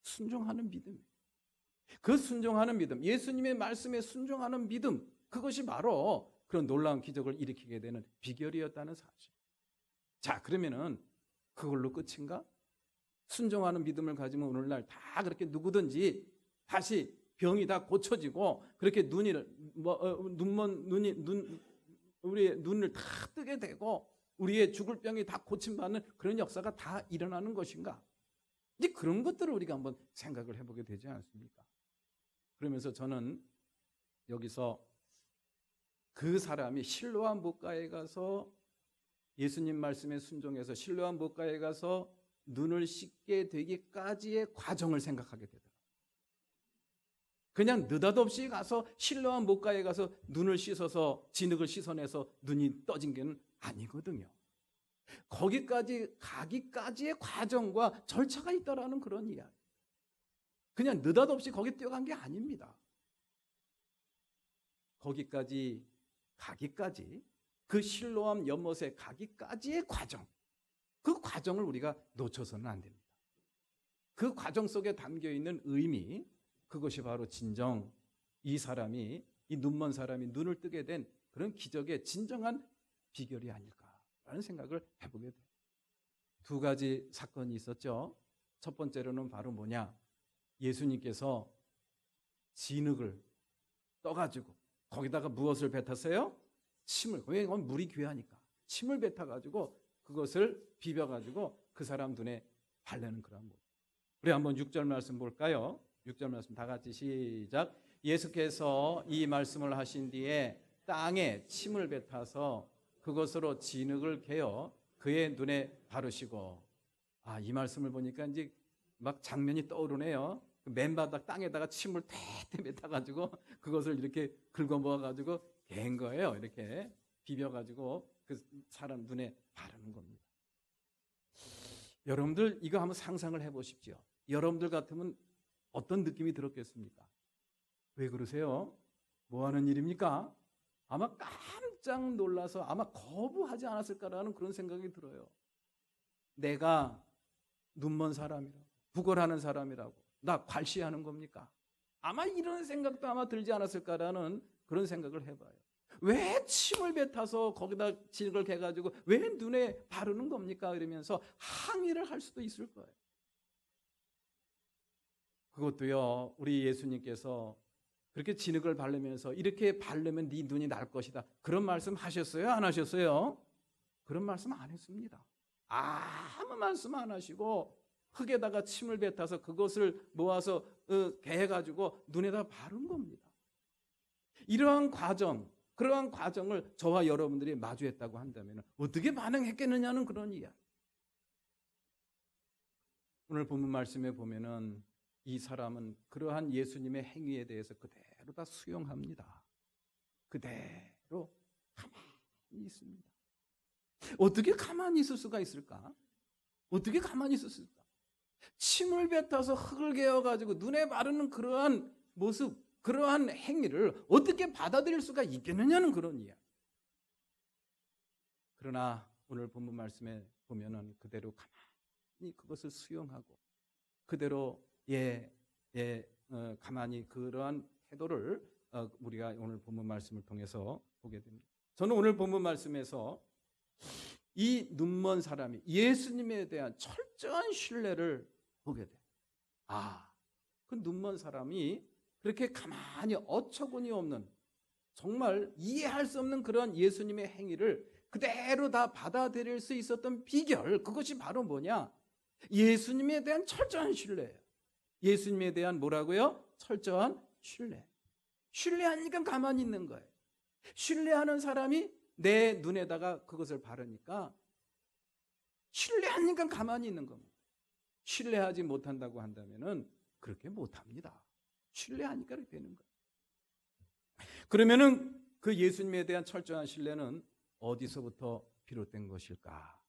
순종하는 믿음. 그 순종하는 믿음, 예수님의 말씀에 순종하는 믿음, 그것이 바로 그런 놀라운 기적을 일으키게 되는 비결이었다는 사실. 자, 그러면은 그걸로 끝인가? 순종하는 믿음을 가지면 오늘날 다 그렇게 누구든지 다시 병이 다 고쳐지고 그렇게 우리의 눈을 다 뜨게 되고 우리의 죽을 병이 다 고침받는 그런 역사가 다 일어나는 것인가? 이제 그런 것들을 우리가 한번 생각을 해보게 되지 않습니까? 그러면서 저는 여기서 그 사람이 실로암 못가에 가서 예수님 말씀에 순종해서 실로암 못가에 가서 눈을 씻게 되기까지의 과정을 생각하게 되더라고요. 그냥 느닷없이 가서 실로암 못가에 가서 눈을 씻어서 진흙을 씻어내서 눈이 떠진 게 아니거든요. 거기까지 가기까지의 과정과 절차가 있다라는 그런 이야기. 그냥 느닷없이 거기 뛰어간 게 아닙니다. 거기까지 가기까지, 그 실로암 연못에 가기까지의 과정, 그 과정을 우리가 놓쳐서는 안 됩니다. 그 과정 속에 담겨있는 의미, 그것이 바로 진정 이 눈먼 사람이 눈을 뜨게 된 그런 기적의 진정한 비결이 아닐까라는 생각을 해보게 돼요. 두 가지 사건이 있었죠. 첫 번째로는 바로 뭐냐? 예수님께서 진흙을 떠가지고 거기다가 무엇을 뱉었어요? 침을. 왜? 물이 귀하니까. 침을 뱉어가지고 그것을 비벼가지고 그 사람 눈에 바르는 그런 모습. 우리 한번 6절 말씀 볼까요? 6절 말씀 다 같이 시작. 예수께서 이 말씀을 하신 뒤에 땅에 침을 뱉어서 그것으로 진흙을 개어 그의 눈에 바르시고. 이 말씀을 보니까 이제 막 장면이 떠오르네요. 그 맨바닥 땅에다가 침을 대대 뱉어가지고 그것을 이렇게 긁어모아가지고 갠 거예요. 이렇게 비벼가지고 그 사람 눈에 바르는 겁니다. 여러분들 이거 한번 상상을 해보십시오. 여러분들 같으면 어떤 느낌이 들었겠습니까? 왜 그러세요? 뭐 하는 일입니까? 아마 깜짝 놀라서 아마 거부하지 않았을까라는 그런 생각이 들어요. 내가 눈먼 사람이라고, 구걸하는 사람이라고, 나 괄시하는 겁니까? 아마 이런 생각도 아마 들지 않았을까라는 그런 생각을 해봐요. 왜 침을 뱉어서 거기다 진흙을 개가지고 왜 눈에 바르는 겁니까? 이러면서 항의를 할 수도 있을 거예요. 그것도요, 우리 예수님께서 그렇게 진흙을 바르면서 이렇게 바르면 네 눈이 날 것이다, 그런 말씀 하셨어요? 안 하셨어요? 그런 말씀 안 했습니다. 아무 말씀 안 하시고 흙에다가 침을 뱉어서 그것을 모아서 개해가지고 눈에다 바른 겁니다. 이러한 과정, 그러한 과정을 저와 여러분들이 마주했다고 한다면 어떻게 반응했겠느냐는 그런 이야기. 오늘 본문 말씀에 보면은 이 사람은 그러한 예수님의 행위에 대해서 그대로 다 수용합니다. 그대로 가만히 있습니다. 어떻게 가만히 있을 수가 있을까? 어떻게 가만히 있을 수 있을까? 침을 뱉어서 흙을 개어가지고 눈에 바르는 그러한 모습, 그러한 행위를 어떻게 받아들일 수가 있겠느냐는 그런 이야기. 그러나 오늘 본문 말씀에 보면은 그대로 가만히 그것을 수용하고 그대로 가만히 그러한 태도를 우리가 오늘 본문 말씀을 통해서 보게 됩니다. 저는 오늘 본문 말씀에서 이 눈먼 사람이 예수님에 대한 철저한 신뢰를 보게 돼요. 그 눈먼 사람이 그렇게 가만히 어처구니 없는, 정말 이해할 수 없는 그런 예수님의 행위를 그대로 다 받아들일 수 있었던 비결, 그것이 바로 뭐냐? 예수님에 대한 철저한 신뢰예요. 예수님에 대한 뭐라고요? 철저한 신뢰. 신뢰하니까 가만히 있는 거예요. 신뢰하는 사람이 내 눈에다가 그것을 바르니까 신뢰하니까 가만히 있는 겁니다. 신뢰하지 못한다고 한다면은 그렇게 못합니다. 신뢰하니까 이렇게 되는 거예요. 그러면은 그 예수님에 대한 철저한 신뢰는 어디서부터 비롯된 것일까?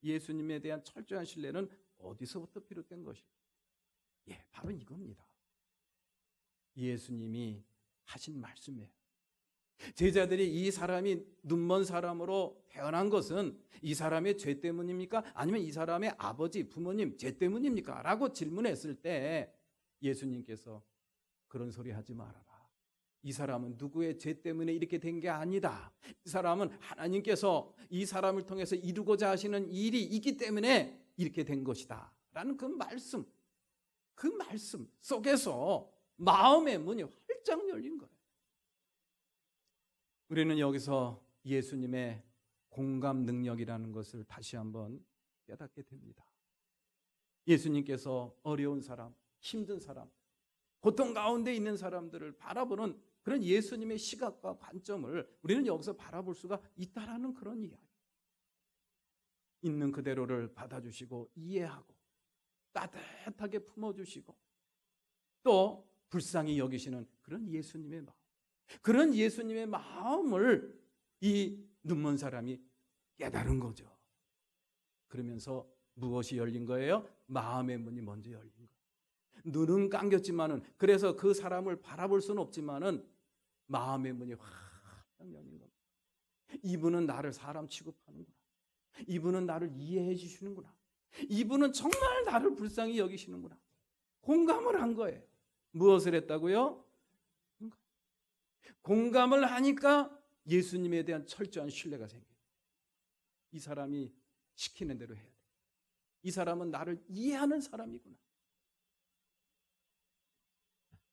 예수님에 대한 철저한 신뢰는 어디서부터 비롯된 것일까? 바로 이겁니다. 예수님이 하신 말씀이에요. 제자들이 이 사람이 눈먼 사람으로 태어난 것은 이 사람의 죄 때문입니까? 아니면 이 사람의 아버지, 부모님 죄 때문입니까? 라고 질문했을 때 예수님께서 그런 소리 하지 말아라. 이 사람은 누구의 죄 때문에 이렇게 된 게 아니다. 이 사람은 하나님께서 이 사람을 통해서 이루고자 하시는 일이 있기 때문에 이렇게 된 것이다. 라는 그 말씀 속에서 마음의 문이 활짝 열린 거예요. 우리는 여기서 예수님의 공감 능력이라는 것을 다시 한번 깨닫게 됩니다. 예수님께서 어려운 사람, 힘든 사람, 고통 가운데 있는 사람들을 바라보는 그런 예수님의 시각과 관점을 우리는 여기서 바라볼 수가 있다라는 그런 이야기. 있는 그대로를 받아주시고 이해하고 따뜻하게 품어주시고 또 불쌍히 여기시는 그런 예수님의 마음, 그런 예수님의 마음을 이 눈먼 사람이 깨달은 거죠. 그러면서 무엇이 열린 거예요? 마음의 문이 먼저 열린 거예요. 눈은 감겼지만은, 그래서 그 사람을 바라볼 수는 없지만은 마음의 문이 확 열린 겁니다. 이분은 나를 사람 취급하는구나. 이분은 나를 이해해 주시는구나. 이분은 정말 나를 불쌍히 여기시는구나. 공감을 한 거예요. 무엇을 했다고요? 공감을 하니까 예수님에 대한 철저한 신뢰가 생겨요. 이 사람이 시키는 대로 해야 돼. 이 사람은 나를 이해하는 사람이구나.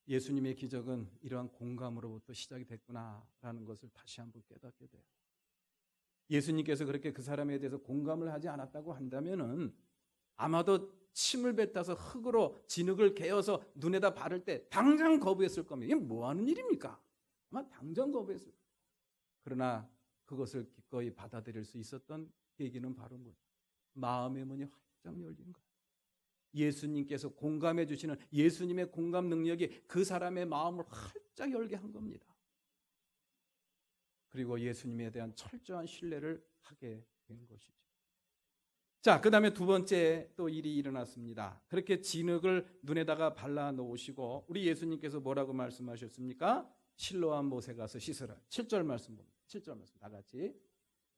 예수님의 기적은 이러한 공감으로부터 시작이 됐구나라는 것을 다시 한번 깨닫게 돼요. 예수님께서 그렇게 그 사람에 대해서 공감을 하지 않았다고 한다면은 아마도 침을 뱉어서 흙으로 진흙을 개어서 눈에다 바를 때 당장 거부했을 겁니다. 이게 뭐 하는 일입니까? 아마 당장 거부했을 겁니다. 그러나 그것을 기꺼이 받아들일 수 있었던 계기는 바로 뭐예요? 마음의 문이 활짝 열린 거예요. 예수님께서 공감해 주시는 예수님의 공감 능력이 그 사람의 마음을 활짝 열게 한 겁니다. 그리고 예수님에 대한 철저한 신뢰를 하게 된 것이죠. 자, 그 다음에 두 번째 또 일이 일어났습니다. 그렇게 진흙을 눈에다가 발라 놓으시고 우리 예수님께서 뭐라고 말씀하셨습니까? 실로암 못에 가서 씻으라. 7절 말씀 봅니다. 7절 말씀 다 같이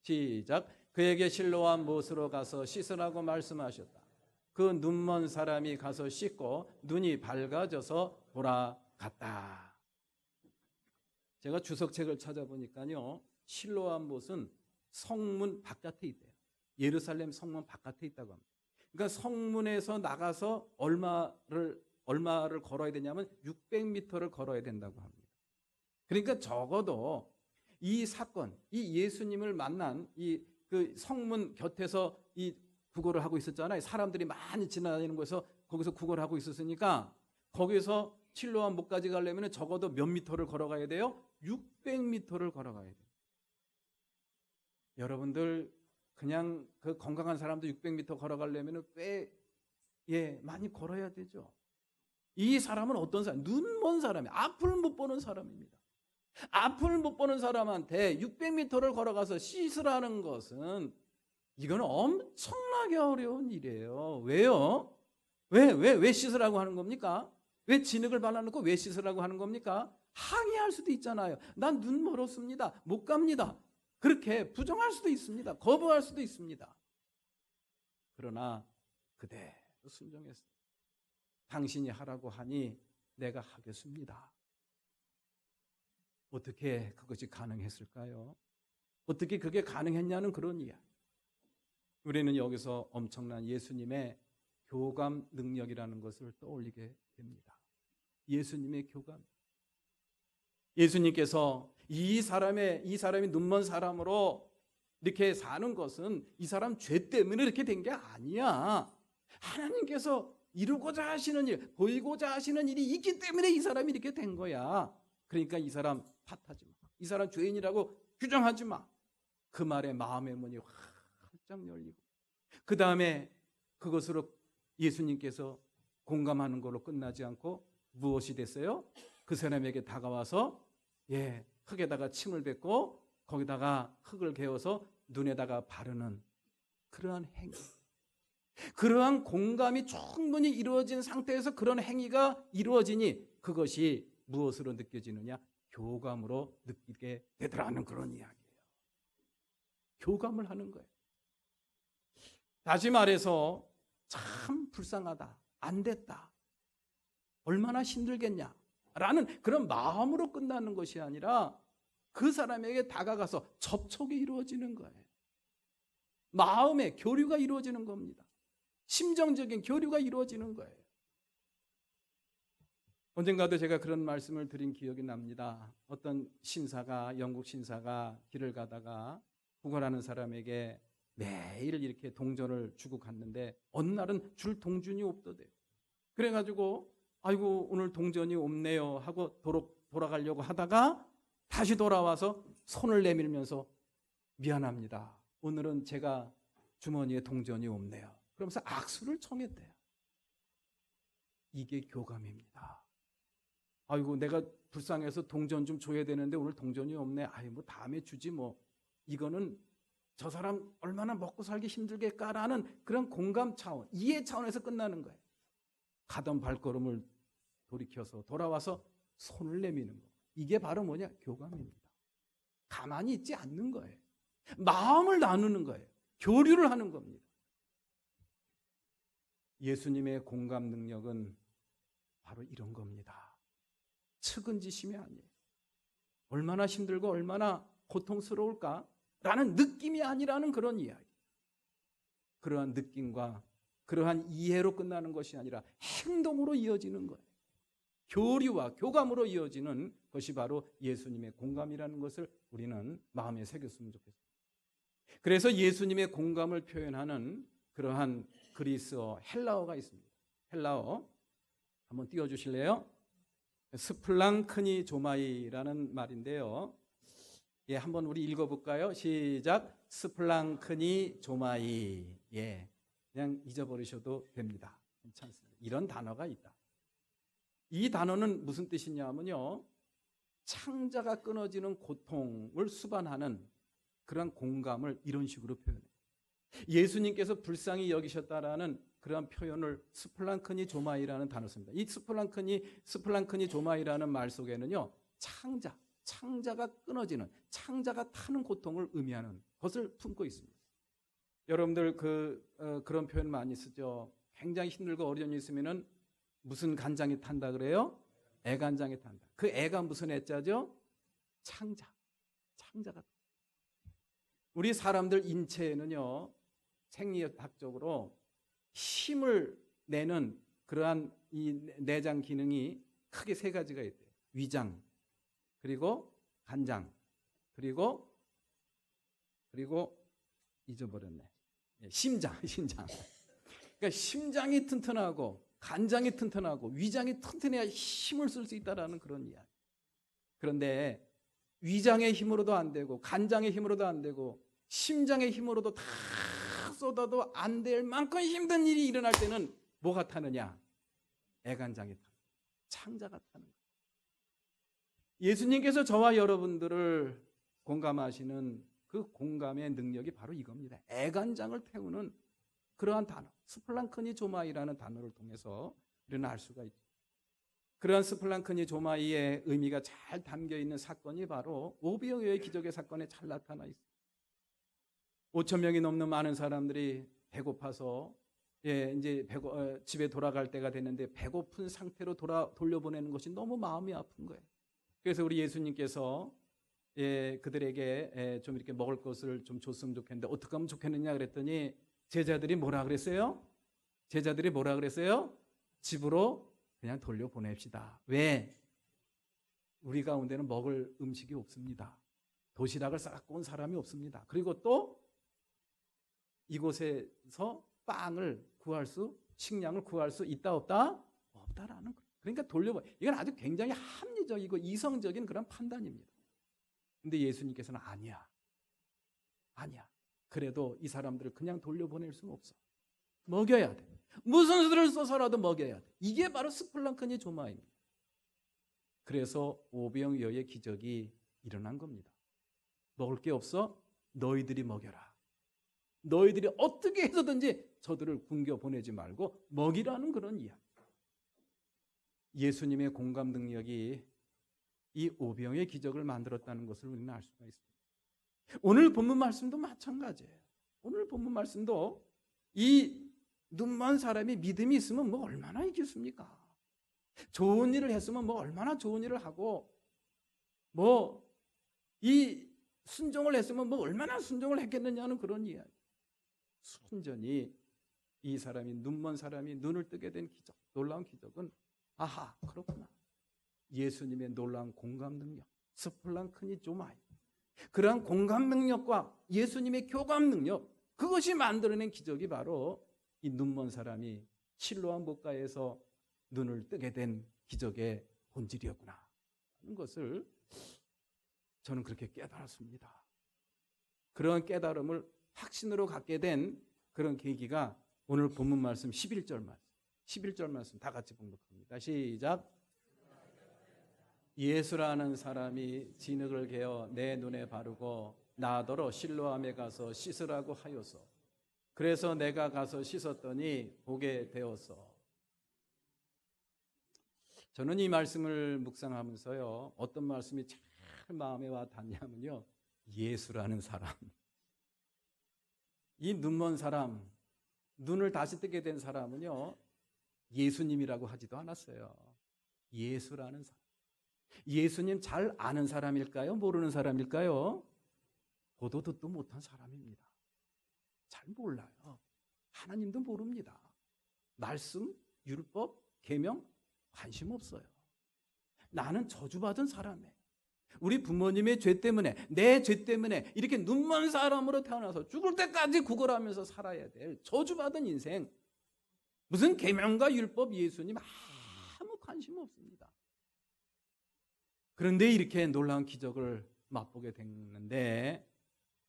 시작. 그에게 실로암 못으로 가서 씻으라고 말씀하셨다. 그 눈먼 사람이 가서 씻고 눈이 밝아져서 돌아갔다. 제가 주석책을 찾아보니까요, 실로암 못은 성문 바깥에 있대요. 예루살렘 성문 바깥에 있다고 합니다. 그러니까 성문에서 나가서 얼마를 걸어야 되냐면 600m를 걸어야 된다고 합니다. 그러니까 적어도 이 사건, 이 예수님을 만난 그 성문 곁에서 이 구걸을 하고 있었잖아요. 사람들이 많이 지나다니는 곳에서 거기서 구걸을 하고 있었으니까 거기서 실로암 못까지 가려면 적어도 몇 미터를 걸어가야 돼요? 600m를 걸어가야 돼요. 여러분들 그냥 그 건강한 사람도 600m 걸어가려면 꽤 많이 걸어야 되죠. 이 사람은 어떤 사람? 눈먼 사람이에요. 앞을 못 보는 사람입니다. 앞을 못 보는 사람한테 600m를 걸어가서 씻으라는 것은 이건 엄청나게 어려운 일이에요. 왜요? 왜 씻으라고 하는 겁니까? 왜 진흙을 발라놓고 왜 씻으라고 하는 겁니까? 항의할 수도 있잖아요. 난 눈 멀었습니다. 못 갑니다. 그렇게 부정할 수도 있습니다. 거부할 수도 있습니다. 그러나 그대로 순종했어요. 당신이 하라고 하니 내가 하겠습니다. 어떻게 그것이 가능했을까요? 어떻게 그게 가능했냐는 그런 이야기. 우리는 여기서 엄청난 예수님의 교감 능력이라는 것을 떠올리게 됩니다. 예수님의 교감. 예수님께서 이 사람이 눈먼 사람으로 이렇게 사는 것은 이 사람 죄 때문에 이렇게 된 게 아니야. 하나님께서 이루고자 하시는 일, 보이고자 하시는 일이 있기 때문에 이 사람이 이렇게 된 거야. 그러니까 이 사람 탓하지 마. 이 사람 죄인이라고 규정하지 마. 그 말에 마음의 문이 활짝 열리고 그 다음에 그것으로 예수님께서 공감하는 걸로 끝나지 않고 무엇이 됐어요? 그 사람에게 다가와서 흙에다가 침을 뱉고 거기다가 흙을 개어서 눈에다가 바르는 그러한 행위. 그러한 공감이 충분히 이루어진 상태에서 그런 행위가 이루어지니 그것이 무엇으로 느껴지느냐? 교감으로 느끼게 되더라는 그런 이야기예요. 교감을 하는 거예요. 다시 말해서 참 불쌍하다, 안 됐다, 얼마나 힘들겠냐 라는 그런 마음으로 끝나는 것이 아니라 그 사람에게 다가가서 접촉이 이루어지는 거예요. 마음의 교류가 이루어지는 겁니다. 심정적인 교류가 이루어지는 거예요. 언젠가도 제가 그런 말씀을 드린 기억이 납니다. 어떤 영국 신사가 길을 가다가 구걸하는 사람에게 매일 이렇게 동전을 주고 갔는데 어느 날은 줄 동전이 없더래요. 그래가지고 아이고 오늘 동전이 없네요 하고 돌아가려고 하다가 다시 돌아와서 손을 내밀면서 미안합니다. 오늘은 제가 주머니에 동전이 없네요. 그러면서 악수를 청했대요. 이게 교감입니다. 아이고 내가 불쌍해서 동전 좀 줘야 되는데 오늘 동전이 없네. 아이 뭐 다음에 주지 뭐. 이거는 저 사람 얼마나 먹고 살기 힘들겠까라는 그런 공감 차원, 이해 차원에서 끝나는 거예요. 가던 발걸음을 돌이켜서 돌아와서 손을 내미는 거. 이게 바로 뭐냐? 교감입니다. 가만히 있지 않는 거예요. 마음을 나누는 거예요. 교류를 하는 겁니다. 예수님의 공감 능력은 바로 이런 겁니다. 측은지심이 아니에요. 얼마나 힘들고 얼마나 고통스러울까라는 느낌이 아니라는 그런 이야기. 그러한 느낌과 그러한 이해로 끝나는 것이 아니라 행동으로 이어지는 거예요. 교류와 교감으로 이어지는 것이 바로 예수님의 공감이라는 것을 우리는 마음에 새겼으면 좋겠습니다. 그래서 예수님의 공감을 표현하는 그러한 그리스어, 헬라어가 있습니다. 헬라어 한번 띄워주실래요? 스플랑크니 조마이라는 말인데요. 예, 한번 우리 읽어볼까요? 시작. 스플랑크니 조마이. 예, 그냥 잊어버리셔도 됩니다. 괜찮습니다. 이런 단어가 있다. 이 단어는 무슨 뜻이냐면요, 창자가 끊어지는 고통을 수반하는 그런 공감을 이런 식으로 표현해요. 예수님께서 불쌍히 여기셨다라는 그런 표현을 스플랑크니 조마이라는 단어를 씁니다. 이 스플랑크니 조마이라는 말 속에는요, 창자가 끊어지는, 창자가 타는 고통을 의미하는 것을 품고 있습니다. 여러분들 그런 표현 많이 쓰죠. 굉장히 힘들고 어려움이 있으면은 무슨 간장이 탄다 그래요? 애간장이 탄다. 그 애가 무슨 애자죠? 창자가. 우리 사람들 인체에는요, 생리학적으로 힘을 내는 그러한 이 내장 기능이 크게 세 가지가 있대요. 위장, 그리고 간장, 그리고 잊어버렸네. 심장. 그러니까 심장이 튼튼하고 간장이 튼튼하고 위장이 튼튼해야 힘을 쓸 수 있다라는 그런 이야기. 그런데 위장의 힘으로도 안 되고 간장의 힘으로도 안 되고 심장의 힘으로도 다 쏟아도 안 될 만큼 힘든 일이 일어날 때는 뭐가 타느냐? 애간장이 타는, 창자가 타는 거예요. 예수님께서 저와 여러분들을 공감하시는 그 공감의 능력이 바로 이겁니다. 애간장을 태우는 그러한 단어, 스플랑크니 조마이라는 단어를 통해서 우리는 알 수가 있죠. 그러한 스플랑크니 조마이의 의미가 잘 담겨 있는 사건이 바로 오병이어의 기적의 사건에 잘 나타나 있습니다. 5천 명이 넘는 많은 사람들이 배고파서 이제 집에 돌아갈 때가 됐는데 배고픈 상태로 돌려보내는 것이 너무 마음이 아픈 거예요. 그래서 우리 예수님께서 그들에게 좀 이렇게 먹을 것을 좀 줬으면 좋겠는데 어떻게 하면 좋겠느냐 그랬더니 제자들이 뭐라 그랬어요? 집으로 그냥 돌려보냅시다. 왜? 우리 가운데는 먹을 음식이 없습니다. 도시락을 싸갖고 온 사람이 없습니다. 그리고 또 이곳에서 식량을 구할 수 있다 없다? 없다라는 거예요. 그러니까 이건 아주 굉장히 합리적이고 이성적인 그런 판단입니다. 근데 예수님께서는 아니야. 그래도 이 사람들을 그냥 돌려보낼 수는 없어. 먹여야 돼. 무슨 수를 써서라도 먹여야 돼. 이게 바로 스플랑크니 조마입니다. 그래서 오병이어의 기적이 일어난 겁니다. 먹을 게 없어? 너희들이 먹여라. 너희들이 어떻게 해서든지 저들을 굶겨 보내지 말고 먹이라는 그런 이야기. 예수님의 공감 능력이 이 오병이어의 기적을 만들었다는 것을 우리는 알 수가 있습니다. 오늘 본문 말씀도 마찬가지예요. 오늘 본문 말씀도 이 눈먼 사람이 믿음이 있으면 뭐 얼마나 있겠습니까? 좋은 일을 했으면 뭐 얼마나 좋은 일을 하고 뭐 이 순종을 했으면 뭐 얼마나 순종을 했겠느냐는 그런 이야기. 순전히 이 사람이 눈먼 사람이 눈을 뜨게 된 기적, 놀라운 기적은 아하 그렇구나. 예수님의 놀라운 공감 능력, 스플랑크니 조마이. 그러한 공감 능력과 예수님의 교감 능력, 그것이 만들어낸 기적이 바로 이 눈먼 사람이 실로암 목가에서 눈을 뜨게 된 기적의 본질이었구나 하는 것을 저는 그렇게 깨달았습니다. 그런 깨달음을 확신으로 갖게 된 그런 계기가 오늘 본문 말씀 11절 말씀 다 같이 봉독합니다. 시작. 예수라는 사람이 진흙을 개어 내 눈에 바르고 나더러 실로암에 가서 씻으라고 하여서 그래서 내가 가서 씻었더니 보게 되었어. 저는 이 말씀을 묵상하면서요, 어떤 말씀이 잘 마음에 와 닿냐면요, 예수라는 사람, 이 눈먼 사람, 눈을 다시 뜨게 된 사람은요, 예수님이라고 하지도 않았어요. 예수라는 사람. 예수님 잘 아는 사람일까요? 모르는 사람일까요? 보도 듣도 못한 사람입니다. 잘 몰라요. 하나님도 모릅니다. 말씀, 율법, 계명 관심 없어요. 나는 저주받은 사람이에요. 우리 부모님의 죄 때문에, 내 죄 때문에 이렇게 눈먼 사람으로 태어나서 죽을 때까지 구걸하면서 살아야 될 저주받은 인생, 무슨 계명과 율법, 예수님 아무 관심 없습니다. 그런데 이렇게 놀라운 기적을 맛보게 됐는데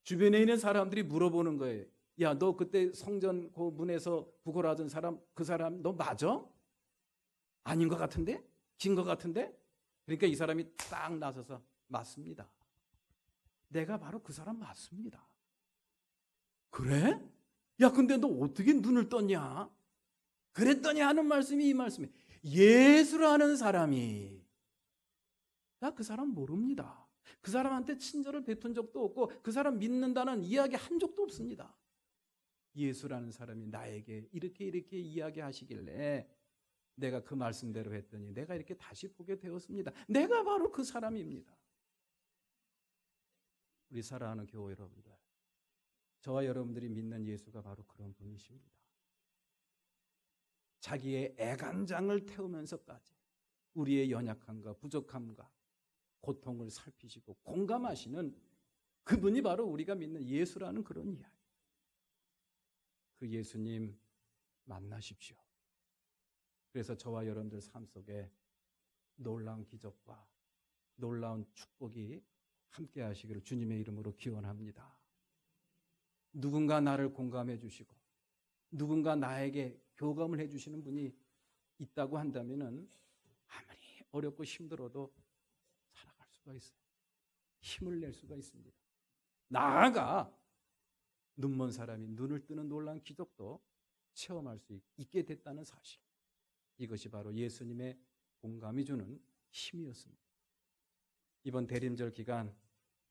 주변에 있는 사람들이 물어보는 거예요. 야, 너 그때 성전 그 문에서 구걸하던 사람, 그 사람 너 맞아? 아닌 것 같은데? 긴 것 같은데? 그러니까 이 사람이 딱 나서서 맞습니다. 내가 바로 그 사람 맞습니다. 그래? 야, 근데 너 어떻게 눈을 떴냐? 그랬더니 하는 말씀이 이 말씀이에요. 예수라는 사람이, 나 그 사람 모릅니다. 그 사람한테 친절을 베푼 적도 없고 그 사람 믿는다는 이야기 한 적도 없습니다. 예수라는 사람이 나에게 이렇게 이야기하시길래 내가 그 말씀대로 했더니 내가 이렇게 다시 보게 되었습니다. 내가 바로 그 사람입니다. 우리 사랑하는 교회 여러분들, 저와 여러분들이 믿는 예수가 바로 그런 분이십니다. 자기의 애간장을 태우면서까지 우리의 연약함과 부족함과 고통을 살피시고 공감하시는 그분이 바로 우리가 믿는 예수라는 그런 이야기. 그 예수님 만나십시오. 그래서 저와 여러분들 삶 속에 놀라운 기적과 놀라운 축복이 함께 하시기를 주님의 이름으로 기원합니다. 누군가 나를 공감해 주시고 누군가 나에게 교감을 해 주시는 분이 있다고 한다면 아무리 어렵고 힘들어도 살아갈 수가 있어요. 힘을 낼 수가 있습니다. 나아가 눈먼 사람이 눈을 뜨는 놀라운 기적도 체험할 수 있게 됐다는 사실, 이것이 바로 예수님의 공감이 주는 힘이었습니다. 이번 대림절 기간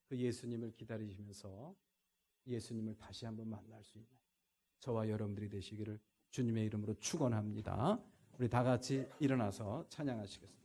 그 예수님을 기다리시면서 예수님을 다시 한번 만날 수 있는 저와 여러분들이 되시기를 주님의 이름으로 축원합니다. 우리 다 같이 일어나서 찬양하시겠습니다.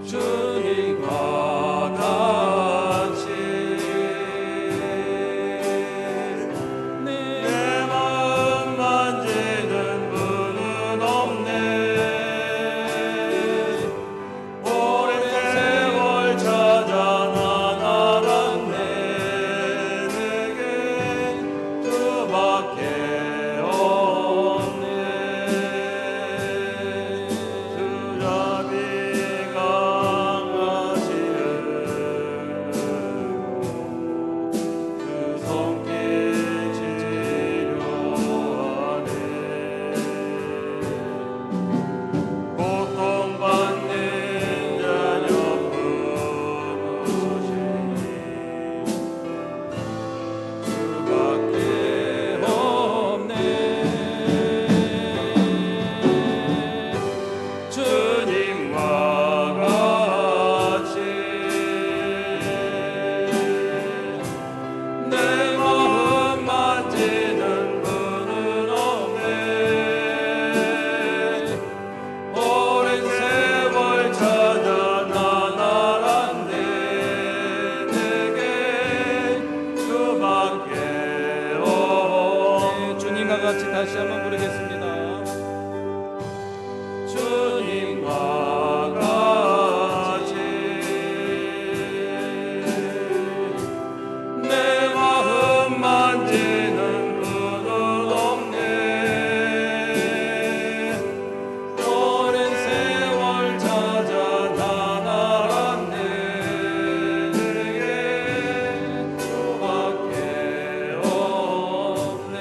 주님과 같이 내 마음 만지는 분은 없네. 오랜 세월 찾아 난 알았네. 내게 주밖에 없네. 주자비가 같이 다시 한번 부르겠습니다. 주님과 같이 내 마음 만지는 분은 없네. 오랜 세월 찾아 난 알았네. 내게 주밖에 없네.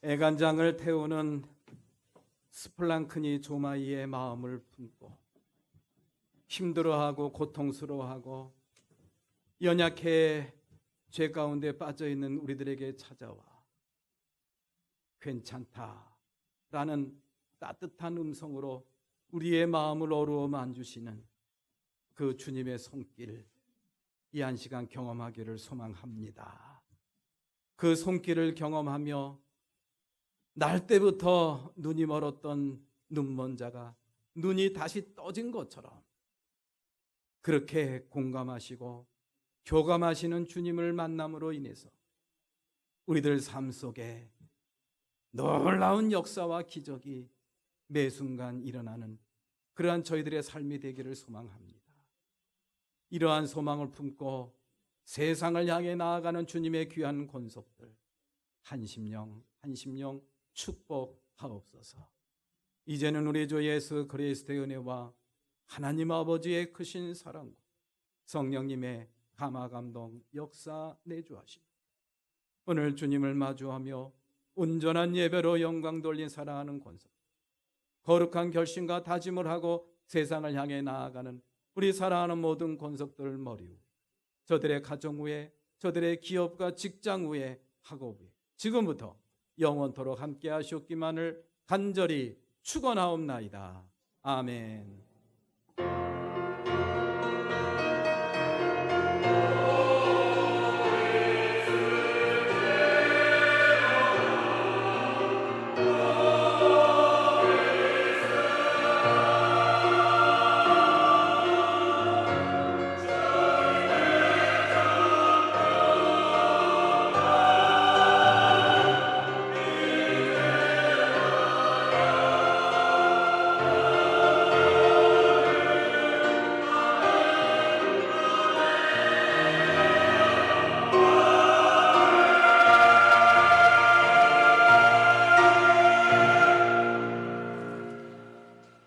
애간장을 태우는 스플랑크니 조마이의 마음을 품고 힘들어하고 고통스러워하고 연약해 죄 가운데 빠져있는 우리들에게 찾아와 괜찮다라는 따뜻한 음성으로 우리의 마음을 어루어 만주시는 그 주님의 손길, 이 한 시간 경험하기를 소망합니다. 그 손길을 경험하며 날 때부터 눈이 멀었던 눈먼 자가 눈이 다시 떠진 것처럼 그렇게 공감하시고 교감하시는 주님을 만남으로 인해서 우리들 삶 속에 놀라운 역사와 기적이 매 순간 일어나는 그러한 저희들의 삶이 되기를 소망합니다. 이러한 소망을 품고 세상을 향해 나아가는 주님의 귀한 권속들 한심령 축복하옵소서. 이제는 우리 주 예수 그리스도의 은혜와 하나님 아버지의 크신 사랑과 성령님의 감화 감동 역사 내주하시고 오늘 주님을 마주하며 온전한 예배로 영광 돌린 사랑하는 권속, 거룩한 결심과 다짐을 하고 세상을 향해 나아가는 우리 사랑하는 모든 권속들 머리 위, 저들의 가정 위에, 저들의 기업과 직장 위에, 학업 위에 지금부터 영원토록 함께 하시옵기만을 간절히 축원하옵나이다. 아멘.